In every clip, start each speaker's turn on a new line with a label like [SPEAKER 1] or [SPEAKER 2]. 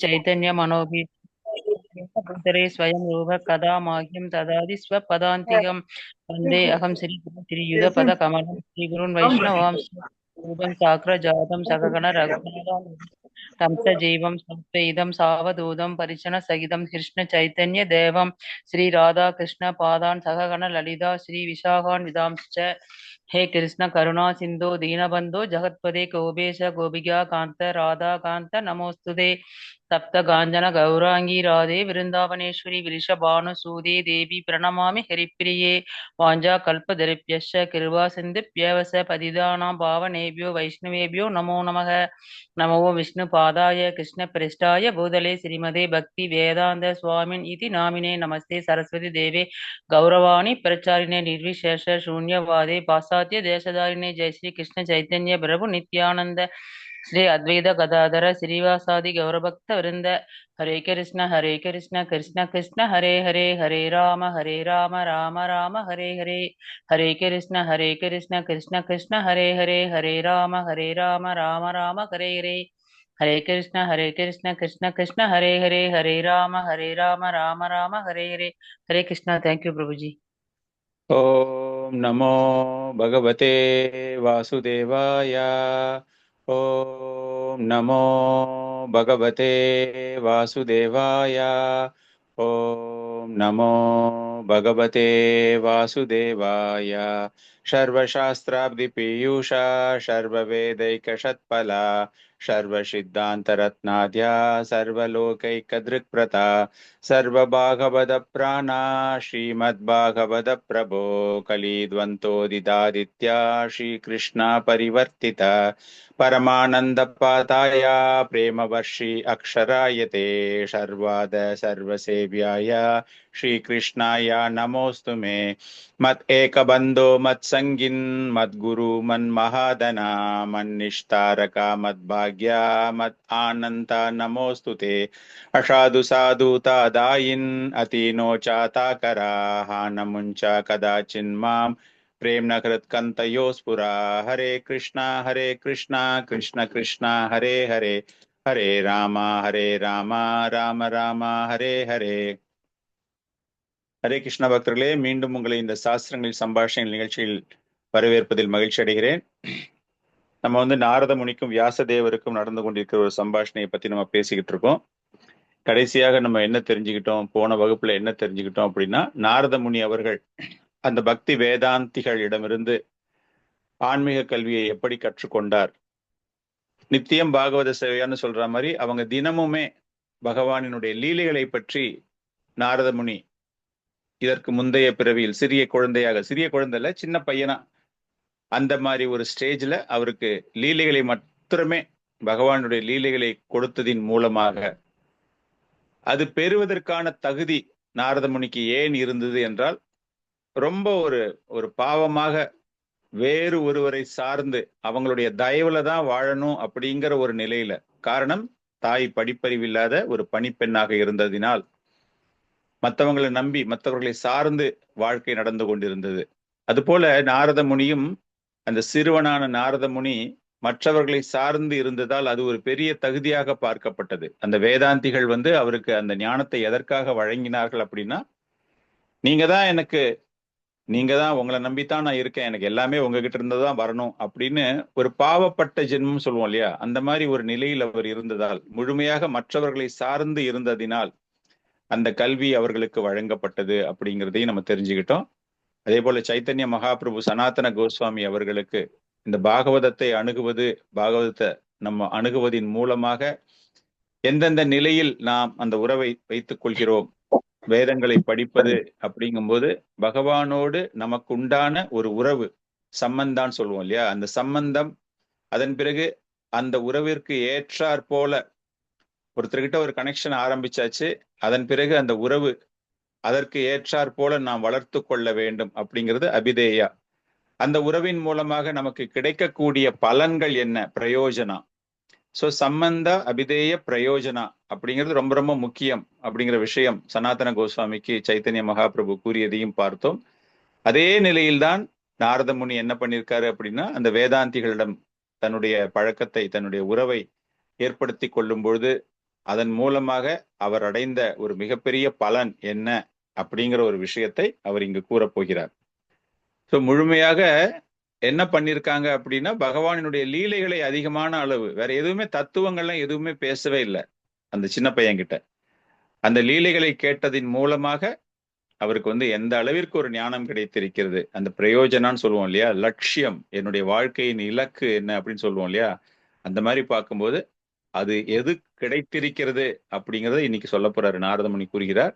[SPEAKER 1] चैतन्य मनोभीष्टरे स्वयं रूप कदा माह्यं ददाति स्वपदान्तिकं वन्दे अहं श्रीयुतपदकमलं श्रीगुरुन् वैष्णवांश्च रूपं साग्रजातं सगगण रघुनाथं तं च जीवं संस्थेदं सावधूतं परिजनसहितं कृष्णचैतन्य देवं श्रीराधाकृष्णपादान् सगगण ललिता श्रीविशाखान् विदांश्च हे कृष्ण करुणा सिन्धो दीनबन्धो जगत्पदे गोपेश गोपिका कान्त राधा कान्त नमोऽस्तुते तप्त काञ्चन गौराङ्गी राधे वृन्दावनेश्वरी वृषभानुसूदे देवी प्रणमामि हरिप्रिये वाञ्छाकल्पतरुभ्यश्च कृपा सिन्धुभ्येव च पतितानां पावनेभ्यो वैष्णवेभ्यो नमो नमः नमो विष्णुपादाय कृष्णप्रेष्ठाय भूतले श्रीमते भक्तिवेदान्त स्वामिन् इति नामिने नमस्ते सरस्वती देवे गौरवाणी प्रचारिणे निर्विशेष शून्यवादे पाश्चात्य देशधारिणे जय श्री कृष्ण चैतन्य प्रभु नित्यानंद श्री अद्वैत गदाधर श्रीवासादि गौरभक्त वृंद हरे कृष्ण कृष्ण कृष्ण हरे हरे हरे राम राम राम हरे हरे हरे कृष्ण कृष्ण कृष्ण हरे राम राम हरे हरे हरे कृष्ण कृष्ण कृष्ण हरे राम राम हरे हरे हरे कृष्णा थैंक यू प्रभु जी।
[SPEAKER 2] ओम नमो भगवते वासुदेवाय। ओम नमो भगवते वासुदेवाय। ओम नमो भगवते वासुदेवाय। सर्वशास्त्राब्धिपीयूषा सर्ववेदैकषत्फला सर्वसिद्धान्तरत्नाद्या सर्वलोकैकदृक्प्रता सर्वभागवतप्राणा श्रीमद्भागवतप्रभो कलिद्वन्द्वोदितादित्या श्रीकृष्णा परिवर्तिता परमानन्दपाताय प्रेमवर्षि अक्षरायते शर्वाद सर्वसेव्याय श्रीकृष्णाय नमोऽस्तु मे। मत् एकबन्धो मत्सङ्गिन् मद्गुरु मन्महादना मन्निष्ठारका मद्भाग्या मत् आनन्ता नमोऽस्तु ते। असाधु साधु तादायिन् अतीनो चाताकराः नमुञ्च कदाचिन्मां प्रेम्ण कृत्कन्तयो स्फुरा। हरे कृष्णा कृष्ण कृष्ण हरे हरे हरे राम राम राम हरे हरे। ஹரே கிருஷ்ண பக்தர்களே, மீண்டும் உங்களை இந்த சாஸ்திரங்களில் சம்பாஷணை நிகழ்ச்சியில் வரவேற்பதில் மகிழ்ச்சி அடைகிறேன். நம்ம நாரத முனிக்கும் வியாசதேவருக்கும் நடந்து கொண்டிருக்கிற ஒரு சம்பாஷணையை பத்தி நம்ம பேசிக்கிட்டு இருக்கோம். கடைசியாக நம்ம என்ன தெரிஞ்சுக்கிட்டோம், போன வகுப்புல என்ன தெரிஞ்சுக்கிட்டோம் அப்படின்னா, நாரத முனி அவர்கள் அந்த பக்தி வேதாந்திகளிடமிருந்து ஆன்மீக கல்வியை எப்படி கற்றுக்கொண்டார். நித்தியம் பாகவத சேவையான்னு சொல்ற மாதிரி அவங்க தினமுமே பகவானினுடைய லீலைகளை பற்றி நாரத முனி இதற்கு முந்தைய பிறவியில் சிறிய குழந்தைல சின்ன பையனா அந்த மாதிரி ஒரு ஸ்டேஜ்ல அவருக்கு லீலைகளை மாத்திரமே பகவானுடைய லீலைகளை கொடுத்ததின் மூலமாக அது பெறுவதற்கான தகுதி நாரத முனிக்கு ஏன் இருந்தது என்றால், ரொம்ப ஒரு பாவமாக வேறு ஒருவரை சார்ந்து அவங்களுடைய தயவுல தான் வாழணும் அப்படிங்கிற ஒரு நிலையில, காரணம் தாய் படிப்பறிவில்லாத ஒரு பணிப்பெண்ணாக இருந்ததினால் மற்றவங்களை நம்பி மற்றவர்களை சார்ந்து வாழ்க்கை நடந்து கொண்டிருந்தது. அதுபோல நாரத முனியும், அந்த சிறுவனான நாரத முனி மற்றவர்களை சார்ந்து இருந்ததால் அது ஒரு பெரிய தகுதியாக பார்க்கப்பட்டது. அந்த வேதாந்திகள் அவருக்கு அந்த ஞானத்தை எதற்காக வழங்கினார்கள் அப்படின்னா, நீங்க தான் உங்களை நம்பித்தான் நான் இருக்கேன், எனக்கு எல்லாமே உங்ககிட்ட இருந்துதான் வரணும் அப்படின்னு ஒரு பாவப்பட்ட ஜென்மம் சொல்லுவோம் இல்லையா, அந்த மாதிரி ஒரு நிலையில் அவர் இருந்ததால், முழுமையாக மற்றவர்களை சார்ந்து இருந்ததினால் அந்த கல்வி அவர்களுக்கு வழங்கப்பட்டது அப்படிங்கிறதையும் நம்ம தெரிஞ்சுக்கிட்டோம். அதே போல சைத்தன்ய மகாபிரபு சனாதன கோஸ்வாமி அவர்களுக்கு இந்த பாகவதத்தை பாகவதத்தை நம்ம அணுகுவதின் மூலமாக எந்தெந்த நிலையில் நாம் அந்த உறவை வைத்துக் கொள்கிறோம், வேதங்களை படிப்பது அப்படிங்கும்போது பகவானோடு நமக்கு உண்டான ஒரு உறவு சம்பந்தான் சொல்லுவோம் இல்லையா, அந்த சம்பந்தம், அதன் பிறகு அந்த உறவிற்கு ஏற்றாற் போல ஒருத்தர்கிட்ட ஒரு கனெக்ஷன் ஆரம்பிச்சாச்சு, அதன் பிறகு அந்த உறவு அதற்கு ஏற்றாற் போல நாம் வளர்த்து கொள்ள வேண்டும் அப்படிங்கிறது அபிதேயா. அந்த உறவின் மூலமாக நமக்கு கிடைக்கக்கூடிய பலன்கள் என்ன, பிரயோஜனா. சோ சம்பந்த அபிதேய பிரயோஜனா அப்படிங்கிறது ரொம்ப ரொம்ப முக்கியம் அப்படிங்கிற விஷயம் சனாதன கோஸ்வாமிக்கு சைத்தன்ய மகாபிரபு கூறியதையும் பார்த்தோம். அதே நிலையில்தான் நாரத முனி என்ன பண்ணியிருக்காரு அப்படின்னா, அந்த வேதாந்திகளிடம் தன்னுடைய பழக்கத்தை, தன்னுடைய உறவை ஏற்படுத்தி கொள்ளும் பொழுது அதன் மூலமாக அவர் அடைந்த ஒரு மிகப்பெரிய பலன் என்ன அப்படிங்கிற ஒரு விஷயத்தை அவர் இங்கு கூறப் போகிறார். ஸோ முழுமையாக என்ன பண்ணியிருக்காங்க அப்படின்னா, பகவானினுடைய லீலைகளை அதிகமான அளவு, வேற எதுவுமே தத்துவங்கள்லாம் எதுவுமே பேசவே இல்லை அந்த சின்ன பையன்கிட்ட. அந்த லீலைகளை கேட்டதின் மூலமாக அவருக்கு எந்த அளவிற்கு ஒரு ஞானம் கிடைத்திருக்கிறது, அந்த பிரயோஜனான்னு சொல்லுவோம் இல்லையா, லட்சியம், என்னுடைய வாழ்க்கையின் இலக்கு என்ன அப்படின்னு சொல்லுவோம் இல்லையா, அந்த மாதிரி பார்க்கும்போது அது எது கிடைத்திருக்கிறது அப்படிங்கறத இன்னைக்கு சொல்ல போறாரு. நாரதமுனி கூறுகிறார்,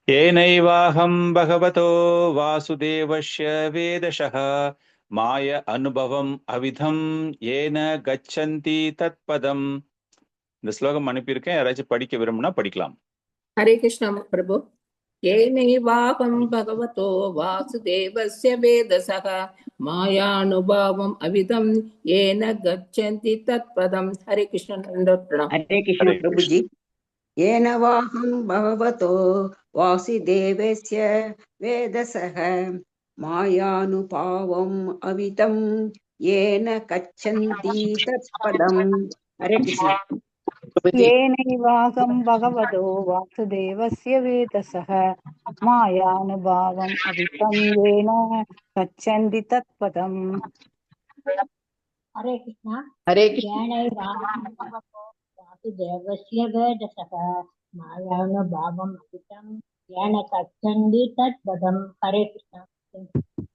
[SPEAKER 2] ஏனைவாஹம் பகவதோ வாசுதேவஸ்ய வேதசஹ மாய அனுபவம் அவிதம் ஏன கச்சந்தி தத்பதம். இந்த ஸ்லோகம் அனுப்பியிருக்கேன், யாராச்சும் படிக்க விரும்புனா படிக்கலாம்.
[SPEAKER 3] हरे कृष्ण प्रभु। येनैवाहं भगवतो वासुदेवस्य वेदसः मायानुभावम् अविदं येन गच्छन्ति तत्पदम्। हरे कृष्ण प्रणाम।
[SPEAKER 4] हरे कृष्ण
[SPEAKER 2] हरे
[SPEAKER 4] प्रभु
[SPEAKER 2] कृष्ण।
[SPEAKER 4] जी। येन वाहं भगवतो वासुदेवस्य वेदसः मायानुभावम् अवितं येन गच्छन्ति तत्पदम्। हरे कृष्ण प्रभु जी।
[SPEAKER 5] येनैवाहं भगवतो वासुदेवस्य वेदसः मायानुभावम् अवितं येन गच्छन्ति तत्पदम्।
[SPEAKER 6] हरे कृष्ण।
[SPEAKER 4] हरे कृष्ण।
[SPEAKER 6] येनैवाहं भगवतो वासुदेवस्य वेदसः मायानुभावम् अवितं येन गच्छन्ति तत्पदम्। हरे कृष्ण।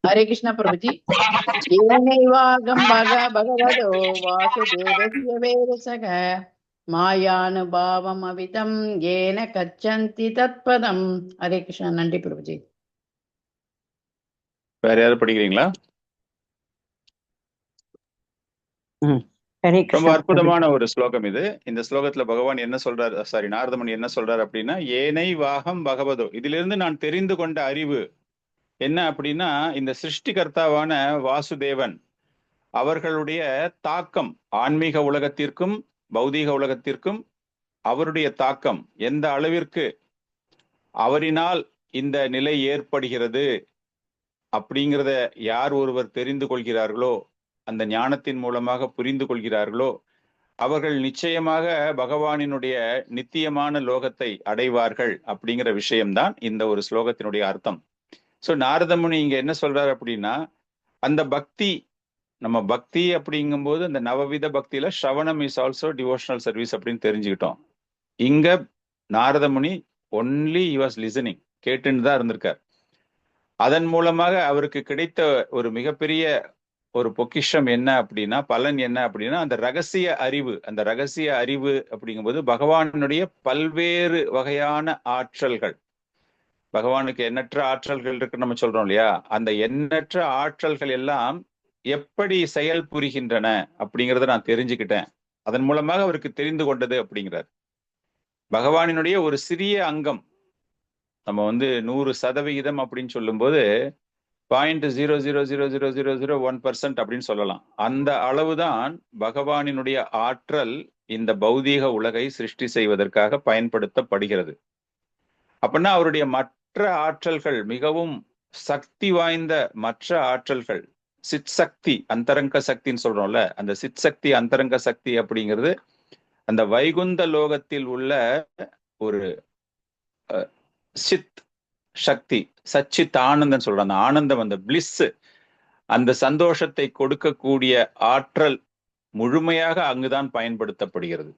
[SPEAKER 4] हरे कृष्ण प्रभु जी। येनैवाहं भगवतो वासुदेवस्य वेदसः मायानुभावम् अवितं येन गच्छन्ति तत्पदम्। हरे कृष्ण। नंदी प्रभु जी।
[SPEAKER 2] வேற யாரும் படிக்கிறீங்களா? ரொம்ப அற்புதமான ஒரு ஸ்லோகம் இது. இந்த ஸ்லோகத்துல பகவான் என்ன சொல்றாரு, நாரதமுனி என்ன சொல்றாரு அப்படின்னா, ஏனை வாகம் பகவதோ, இதிலிருந்து நான் தெரிந்து கொண்ட அறிவு என்ன அப்படின்னா, இந்த சிருஷ்டிகர்த்தாவான வாசுதேவன் அவர்களுடைய தாக்கம் ஆன்மீக உலகத்திற்கும் பௌதீக உலகத்திற்கும் அவருடைய தாக்கம் எந்த அளவிற்கு அவரினால் இந்த நிலை ஏற்படுகிறது அப்படிங்கிறத யார் ஒருவர் தெரிந்து கொள்கிறார்களோ, அந்த ஞானத்தின் மூலமாக புரிந்து கொள்கிறார்களோ, அவர்கள் நிச்சயமாக பகவானினுடைய நித்தியமான லோகத்தை அடைவார்கள் அப்படிங்கிற விஷயம்தான் இந்த ஒரு ஸ்லோகத்தினுடைய அர்த்தம். ஸோ நாரதமுனி இங்க என்ன சொல்றாரு அப்படின்னா, அந்த பக்தி, நம்ம பக்தி அப்படிங்கும்போது அந்த நவவித பக்தியில ஸ்ரவணம் இஸ் ஆல்சோ டிவோஷனல் சர்வீஸ் அப்படின்னு தெரிஞ்சுக்கிட்டோம். இங்க Naradamuni only he was listening, கேட்டுன்னு தான் இருந்திருக்கார். அதன் மூலமாக அவருக்கு கிடைத்த ஒரு மிகப்பெரிய ஒரு பொக்கிஷம் என்ன அப்படின்னா, பலன் என்ன அப்படின்னா, அந்த ரகசிய அறிவு. அந்த ரகசிய அறிவு அப்படிங்கும்போது பகவானுடைய பல்வேறு வகையான ஆற்றல்கள், பகவானுக்கு எண்ணற்ற ஆற்றல்கள் இருக்கு நம்ம சொல்றோம் இல்லையா, அந்த எண்ணற்ற ஆற்றல்கள் எல்லாம் எப்படி செயல் புரிகின்றன அப்படிங்கிறத நான் தெரிஞ்சுக்கிட்டேன். அதன் மூலமாக அவருக்கு தெரிந்து கொண்டது அப்படிங்கிறார். பகவானினுடைய ஒரு சிறிய அங்கம், நம்ம 100% அப்படின்னு சொல்லும்போது 0.000001% அப்படின்னு சொல்லலாம். அந்த அளவுதான் பகவானினுடைய ஆற்றல் இந்த பௌதீக உலகை சிருஷ்டி செய்வதற்காக பயன்படுத்தப்படுகிறது. அப்படின்னா அவருடைய மற்ற ஆற்றல்கள், மிகவும் சக்தி வாய்ந்த மற்ற ஆற்றல்கள், சித் சக்தி, அந்தரங்க சக்தின்னு சொல்றோம்ல, அந்த சித் சக்தி அந்தரங்க சக்தி அப்படிங்கிறது அந்த வைகுந்த லோகத்தில் உள்ள ஒரு சித் சக்தி, சச்சித் ஆனந்தம் சொல்றாங்க. அந்த ஆனந்தம், அந்த பிளிஸ், அந்த சந்தோஷத்தை கொடுக்கக்கூடிய ஆற்றல் முழுமையாக அங்குதான் பயன்படுத்தப்படுகிறது.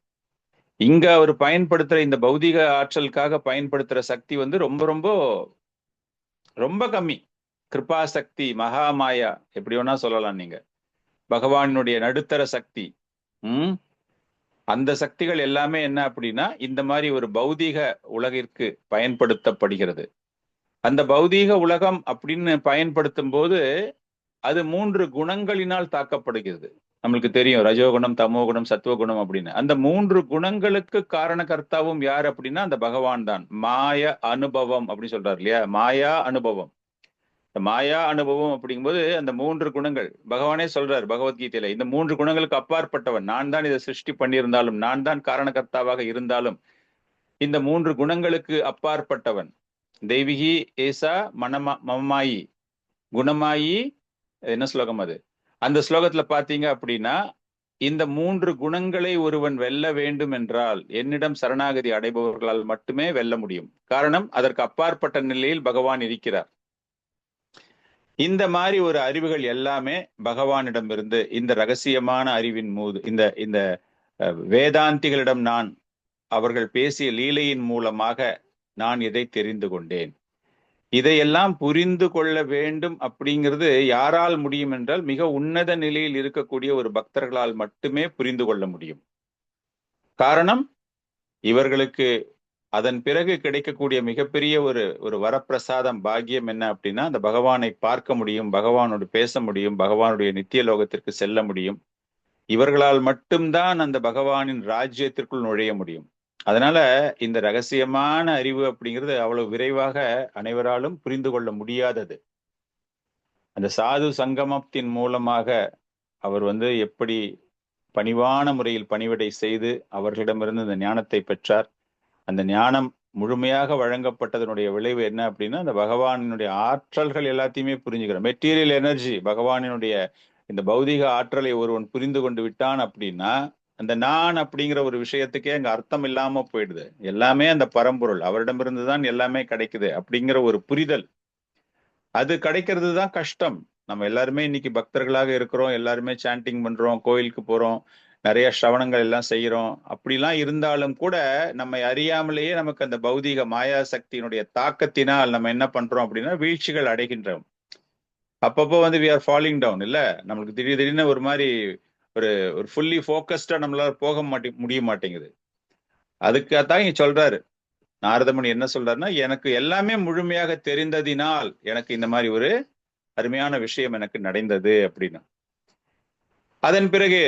[SPEAKER 2] இங்க அவர் பயன்படுத்துற இந்த பௌதிக ஆற்றலுக்காக பயன்படுத்துற சக்தி ரொம்ப ரொம்ப ரொம்ப கம்மி. கிருபா சக்தி, மகாமாயா, எப்படி வேணா சொல்லலாம் நீங்க, பகவானுடைய நடுத்தர சக்தி. அந்த சக்திகள் எல்லாமே என்ன அப்படின்னா இந்த மாதிரி ஒரு பௌதீக உலகிற்கு பயன்படுத்தப்படுகிறது. அந்த பௌதீக உலகம் அப்படின்னு பயன்படுத்தும் போது அது 3 குணங்களினால் தாக்கப்படுகிறது. நம்மளுக்கு தெரியும், ரஜோகுணம், தமோகுணம், சத்துவகுணம் அப்படின்னு. அந்த 3 குணங்களுக்கு காரணகர்த்தாவும் யார் அப்படின்னா அந்த பகவான் தான். மாய அனுபவம் அப்படின்னு சொல்றாரு இல்லையா, மாயா அனுபவம். மாயா அனுபவம் அப்படிங்கும்போது அந்த 3 குணங்கள் பகவானே சொல்றார் பகவத்கீதையில, இந்த 3 குணங்களுக்கு அப்பாற்பட்டவன் நான் தான். இதை சிருஷ்டி பண்ணியிருந்தாலும், நான் தான் காரணகர்த்தாவாக இருந்தாலும், இந்த 3 குணங்களுக்கு அப்பாற்பட்டவன். தெய்வீகி ஏசா மமமாயி குணமாயி, என்ன ஸ்லோகம் அது? அந்த ஸ்லோகத்துல பாத்தீங்க அப்படின்னா இந்த 3 குணங்களை ஒருவன் வெல்ல வேண்டும் என்றால் என்னிடம் சரணாகதி அடைபவர்களால் மட்டுமே வெல்ல முடியும். காரணம், அதற்கு அப்பாற்பட்ட நிலையில் பகவான் இருக்கிறார். இந்த மாதிரி ஒரு அறிவுகள் எல்லாமே பகவானிடமிருந்து, இந்த ரகசியமான அறிவின் போது, இந்த இந்த வேதாந்திகளிடம் நான் அவர்கள் பேசிய லீலையின் மூலமாக நான் இதை தெரிந்து கொண்டேன். இதையெல்லாம் புரிந்து கொள்ள வேண்டும் அப்படிங்கிறது யாரால் முடியும் என்றால் மிக உன்னத நிலையில் இருக்கக்கூடிய ஒரு பக்தர்களால் மட்டுமே புரிந்து கொள்ள முடியும். காரணம், இவர்களுக்கு அதன் பிறகு கிடைக்கக்கூடிய மிகப்பெரிய ஒரு வரப்பிரசாதம், பாக்கியம் என்ன அப்படின்னா, அந்த பகவானை பார்க்க முடியும், பகவானோடு பேச முடியும், பகவானுடைய நித்திய லோகத்திற்கு செல்ல முடியும். இவர்களால் மட்டும்தான் அந்த பகவானின் ராஜ்யத்திற்குள் நுழைய முடியும். அதனால இந்த ரகசியமான அறிவு அப்படிங்கிறது அவ்வளவு விரைவாக அனைவராலும் புரிந்து கொள்ள முடியாதது. அந்த சாது சங்கமத்தின் மூலமாக அவர் எப்படி பணிவான முறையில் பணிவிடை செய்து அவர்களிடமிருந்து இந்த ஞானத்தை பெற்றார். அந்த ஞானம் முழுமையாக வழங்கப்பட்டதனுடைய விளைவு என்ன அப்படின்னா, அந்த பகவானினுடைய ஆற்றல்கள் எல்லாத்தையுமே புரிஞ்சுக்கிறோம். மெட்டீரியல் எனர்ஜி, பகவானினுடைய இந்த பௌதிக ஆற்றலை ஒருவன் புரிந்து கொண்டு விட்டான் அப்படின்னா, அந்த நான் அப்படிங்கிற ஒரு விஷயத்துக்கே அங்க அர்த்தம் இல்லாம போயிடுது. எல்லாமே அந்த பரம்பொருள், அவரிடமிருந்து தான் எல்லாமே கிடைக்குது அப்படிங்கிற ஒரு புரிதல், அது கிடைக்கிறது தான் கஷ்டம். நம்ம எல்லாருமே இன்னைக்கு பக்தர்களாக இருக்கிறோம், எல்லாருமே சாண்டிங் பண்றோம், கோயிலுக்கு போறோம், நிறைய சிரவணங்கள் எல்லாம் செய்யறோம். அப்படிலாம் இருந்தாலும் கூட நம்மை அறியாமலேயே நமக்கு அந்த பௌதிக மாயா சக்தியினுடைய தாக்கத்தினால் நம்ம என்ன பண்றோம் அப்படின்னா வீழ்ச்சிகள் அடைகின்றோம். அப்பப்போ வி ஆர் ஃபாலிங் டவுன். இல்ல, நம்மளுக்கு திடீர்னு ஒரு மாதிரி ஒரு ஃபுல்லி ஃபோக்கஸ்டா நம்மளால போக முடிய மாட்டேங்குது. அதுக்காகத்தான் இங்க சொல்றாரு நாரதமுனி. என்ன சொல்றாருன்னா, எனக்கு எல்லாமே முழுமையாக தெரிந்ததினால் எனக்கு இந்த மாதிரி ஒரு அருமையான விஷயம் எனக்கு நடந்தது அப்படின்னு. அதன் பிறகு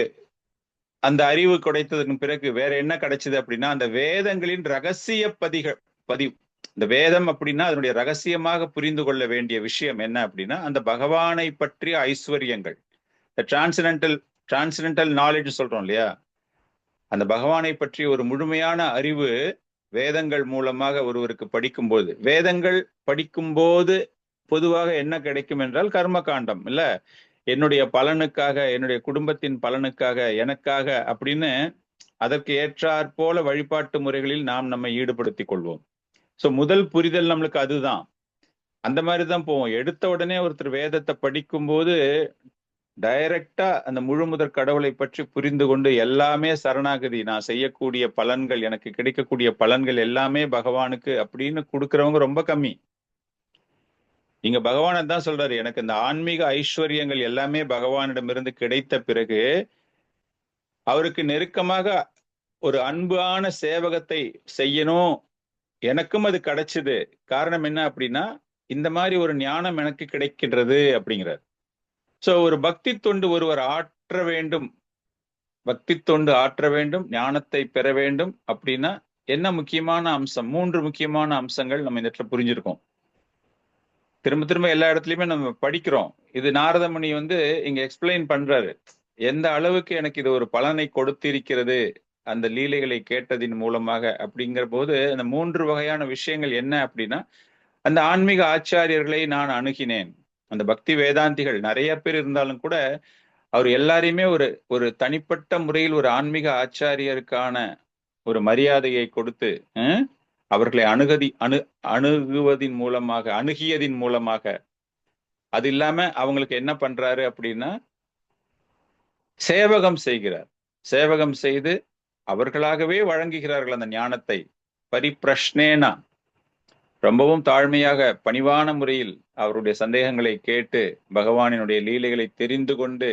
[SPEAKER 2] அந்த அறிவு கிடைத்ததற்கு பிறகு வேற என்ன கிடைச்சது அப்படின்னா, அந்த வேதங்களின் ரகசிய பதிவு. இந்த வேதம் அப்படின்னா அதனுடைய ரகசியமாக புரிந்து கொள்ள வேண்டிய விஷயம் என்ன அப்படின்னா, அந்த பகவானை பற்றிய ஐஸ்வர்யங்கள், டிரான்சென்டென்டல் நாலேஜ் சொல்றோம் இல்லையா, அந்த பகவானை பற்றிய ஒரு முழுமையான அறிவு வேதங்கள் மூலமாக ஒருவருக்கு படிக்கும்போது, வேதங்கள் படிக்கும்போது பொதுவாக என்ன கிடைக்கும் என்றால் கர்ம காண்டம். இல்ல, என்னுடைய பலனுக்காக, என்னுடைய குடும்பத்தின் பலனுக்காக, எனக்காக அப்படின்னு அதற்கு ஏற்றாற் போல வழிபாட்டு முறைகளில் நாம் நம்மை ஈடுபடுத்திக் கொள்வோம். சோ முதல் புரிதல் நம்மளுக்கு அதுதான். அந்த மாதிரிதான் போவோம். எடுத்த உடனே ஒருத்தர் வேதத்தை படிக்கும்போது டைரக்டா அந்த முழு முதற் கடவுளை பற்றி புரிந்து கொண்டு எல்லாமே சரணாகதி, நான் செய்யக்கூடிய பலன்கள், எனக்கு கிடைக்கக்கூடிய பலன்கள் எல்லாமே பகவானுக்கு அப்படின்னு கொடுக்கறவங்க ரொம்ப கம்மி. இங்க பகவான் தான் சொல்றாரு, எனக்கு இந்த ஆன்மீக ஐஸ்வர்யங்கள் எல்லாமே பகவானிடமிருந்து கிடைத்த பிறகு அவருக்கு நெருக்கமாக ஒரு அன்பான சேவகத்தை செய்யணும், எனக்கும் அது கிடைச்சது. காரணம் என்ன அப்படின்னா, இந்த மாதிரி ஒரு ஞானம் எனக்கு கிடைக்கின்றது அப்படிங்கிறார். சோ ஒரு பக்தி தொண்டு ஒருவர் ஆற்ற வேண்டும், பக்தி தொண்டு ஆற்ற வேண்டும், ஞானத்தை பெற வேண்டும் அப்படின்னா என்ன முக்கியமான அம்சம்? 3 முக்கியமான அம்சங்கள் நம்ம இந்த இடத்துல புரிஞ்சிருக்கோம். திரும்ப திரும்ப எல்லா இடத்துலயுமே நம்ம படிக்கிறோம். இது நாரதமுனி இங்க எக்ஸ்பிளைன் பண்றாரு, எந்த அளவுக்கு எனக்கு இது ஒரு பலனை கொடுத்திருக்கிறது அந்த லீலைகளை கேட்டதின் மூலமாக. அப்படிங்கிற போது அந்த 3 வகையான விஷயங்கள் என்ன அப்படின்னா, அந்த ஆன்மீக ஆச்சாரியர்களை நான் அணுகினேன். அந்த பக்தி வேதாந்திகள் நிறைய பேர் இருந்தாலும் கூட அவர் எல்லாரையுமே ஒரு தனிப்பட்ட முறையில் ஒரு ஆன்மீக ஆச்சாரியருக்கான ஒரு மரியாதையை கொடுத்து அவர்களை அணுகுவதின் மூலமாக, அணுகியதின் மூலமாக, அது இல்லாம அவங்களுக்கு என்ன பண்றாரு அப்படின்னா சேவகம் செய்கிறார். சேவகம் செய்து அவர்களாகவே வழங்குகிறார்கள் அந்த ஞானத்தை. பரிப்ரஷ்னேனா, ரொம்பவும் தாழ்மையாக பணிவான முறையில் அவருடைய சந்தேகங்களை கேட்டு பகவானினுடைய லீலைகளை தெரிந்து கொண்டு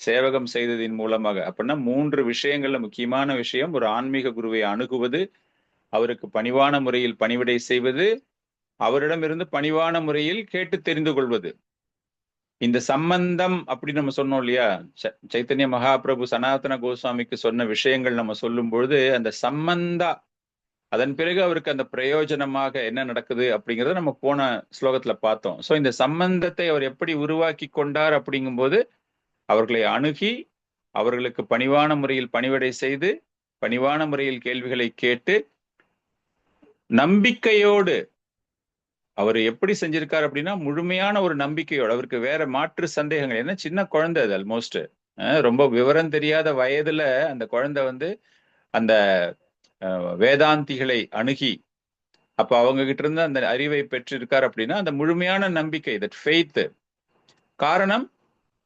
[SPEAKER 2] சேவகம் செய்ததின் மூலமாக. அப்படின்னா 3 விஷயங்கள்ல முக்கியமான விஷயம், ஒரு ஆன்மீக குருவை அணுகுவது, அவருக்கு பணிவான முறையில் பணிவிடை செய்வது, அவரிடமிருந்து பணிவான முறையில் கேட்டு தெரிந்து கொள்வது. இந்த சம்பந்தம் அப்படி நம்ம சொன்னோம் இல்லையா, சைத்தன்ய மகாபிரபு சனாதன கோஸ்வாமிக்கு சொன்ன விஷயங்கள் நம்ம சொல்லும் பொழுது அந்த சம்பந்தா, அதன் பிறகு அவருக்கு அந்த பிரயோஜனமாக என்ன நடக்குது அப்படிங்கிறத நம்ம போன ஸ்லோகத்துல பார்த்தோம். சோ இந்த சம்பந்தத்தை அவர் எப்படி உருவாக்கி கொண்டார் அப்படிங்கும்போது, அவர்களை அணுகி அவர்களுக்கு பணிவான முறையில் பணிவிடை செய்து பணிவான முறையில் கேள்விகளை கேட்டு நம்பிக்கையோடு, அவர் எப்படி செஞ்சிருக்காரு அப்படின்னா முழுமையான ஒரு நம்பிக்கையோடு, அவருக்கு வேற மாற்று சந்தேகங்கள், என்ன சின்ன குழந்தை அது, ஆல்மோஸ்ட் ரொம்ப விவரம் தெரியாத வயதுல அந்த குழந்தை அந்த வேதாந்திகளை அணுகி அப்ப அவங்க கிட்ட இருந்து அந்த அறிவை பெற்றிருக்கார் அப்படின்னா அந்த முழுமையான நம்பிக்கை, தட் ஃபெய்த். காரணம்,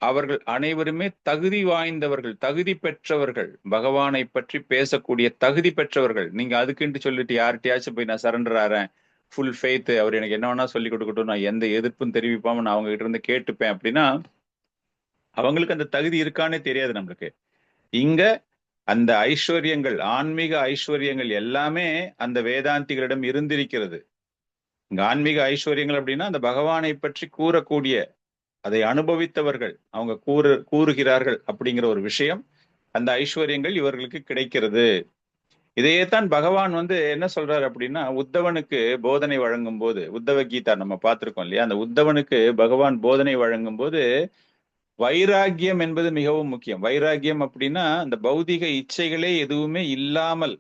[SPEAKER 2] அவர்கள் அனைவருமே தகுதி வாய்ந்தவர்கள், தகுதி பெற்றவர்கள், பகவானை பற்றி பேசக்கூடிய தகுதி பெற்றவர்கள். நீங்க அதுக்குன்ட்டு சொல்லிட்டு யார்கிட்டயாச்சும் போய் நான் சரண்டர் ஆறேன், ஃபுல் ஃபெய்த், அவர் எனக்கு என்ன வேணா சொல்லி கொடுக்கட்டும், நான் எந்த எதிர்ப்பும் தெரிவிப்பாம நான் அவங்க கிட்ட இருந்து கேட்டுப்பேன் அப்படின்னா அவங்களுக்கு அந்த தகுதி இருக்கானே தெரியாது நம்மளுக்கு. இங்க அந்த ஐஸ்வர்யங்கள், ஆன்மீக ஐஸ்வர்யங்கள் எல்லாமே அந்த வேதாந்திகளிடம் இருந்திருக்கிறது. இங்க ஆன்மீக ஐஸ்வர்யங்கள் அப்படின்னா அந்த பகவானை பற்றி கூறக்கூடிய, அதை அனுபவித்தவர்கள் அவங்க கூறுகிறார்கள் அப்படிங்கிற ஒரு விஷயம், அந்த ஐஸ்வர்யங்கள் இவர்களுக்கு கிடைக்கிறது. இதையே தான் பகவான் என்ன சொல்றாரு அப்படின்னா, உத்தவனுக்கு போதனை வழங்கும் போது, உத்தவ கீதா நம்ம பார்த்திருக்கோம் இல்லையா, அந்த உத்தவனுக்கு பகவான் போதனை வழங்கும் போது வைராகியம் என்பது மிகவும் முக்கியம். வைராகியம் அப்படின்னா அந்த பௌதிக இச்சைகளே எதுவுமே இல்லாமல்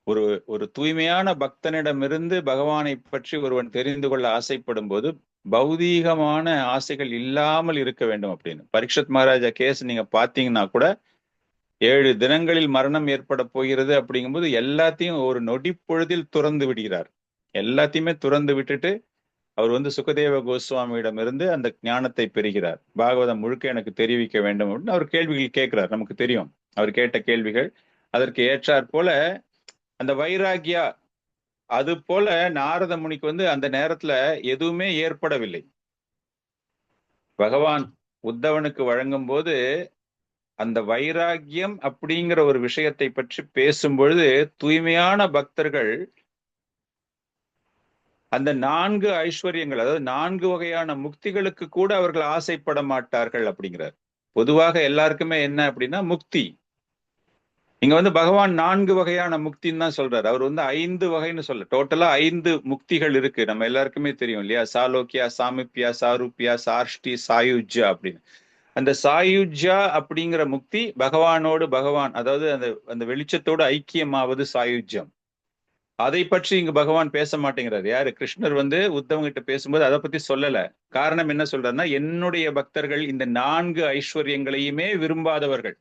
[SPEAKER 2] ஒரு ஒரு தூய்மையான பக்தனிடமிருந்து பகவானை பற்றி ஒருவன் தெரிந்து கொள்ள ஆசைப்படும் போது பௌதீகமான ஆசைகள் இல்லாமல் இருக்க வேண்டும் அப்படின்னு. பரீட்சத் மகாராஜா கேஸ் நீங்க பாத்தீங்கன்னா கூட 7 தினங்களில் மரணம் ஏற்பட போகிறது அப்படிங்கும்போது எல்லாத்தையும் ஒரு நொடி பொழுதில் துறந்து விடுகிறார். எல்லாத்தையுமே துறந்து விட்டுட்டு அவர் சுகதேவ கோஸ்வாமியிடமிருந்து அந்த ஞானத்தை பெறுகிறார். பாகவதம் முழுக்க எனக்கு தெரிவிக்க வேண்டும் அப்படின்னு அவர் கேள்விகள் கேட்கிறார். நமக்கு தெரியும் அவர் கேட்ட கேள்விகள். அதற்கு ஏற்றாற் போல அந்த வைராகியா, அது போல நாரத முனிக்கு அந்த நேரத்துல எதுவுமே ஏற்படவில்லை. பகவான் உத்தவனுக்கு வழங்கும் போது அந்த வைராகியம் அப்படிங்கிற ஒரு விஷயத்தை பற்றி பேசும் பொழுது தூய்மையான பக்தர்கள் அந்த 4 ஐஸ்வர்யங்கள், அதாவது 4 வகையான முக்திகளுக்கு கூட அவர்கள் ஆசைப்பட மாட்டார்கள் அப்படிங்கிறார். பொதுவாக எல்லாருக்குமே என்ன அப்படின்னா முக்தி. இங்க பகவான் 4 வகையான முக்தின்னு தான் சொல்றாரு. அவர் 5 வகைன்னு சொல்ல, டோட்டலா 5 முக்திகள் இருக்கு. நம்ம எல்லாருக்குமே தெரியும் இல்லையா, சாலோக்கியா, சாமிப்பியா, சாரூப்பியா, சார்ஷ்டி, சாயுஜ்யா அப்படின்னு. அந்த சாயுஜ்யா அப்படிங்கிற முக்தி பகவானோடு அதாவது அந்த அந்த வெளிச்சத்தோடு ஐக்கியமாவது சாயுஜ்யம். அதை பற்றி இங்கு பகவான் பேச மாட்டேங்கிறார். யாரு? கிருஷ்ணர் உத்தவங்கிட்ட பேசும்போது அதை பத்தி சொல்லல. காரணம் என்ன சொல்றாருன்னா, என்னுடைய பக்தர்கள் இந்த 4 ஐஸ்வர்யங்களையுமே விரும்பாதவர்கள்,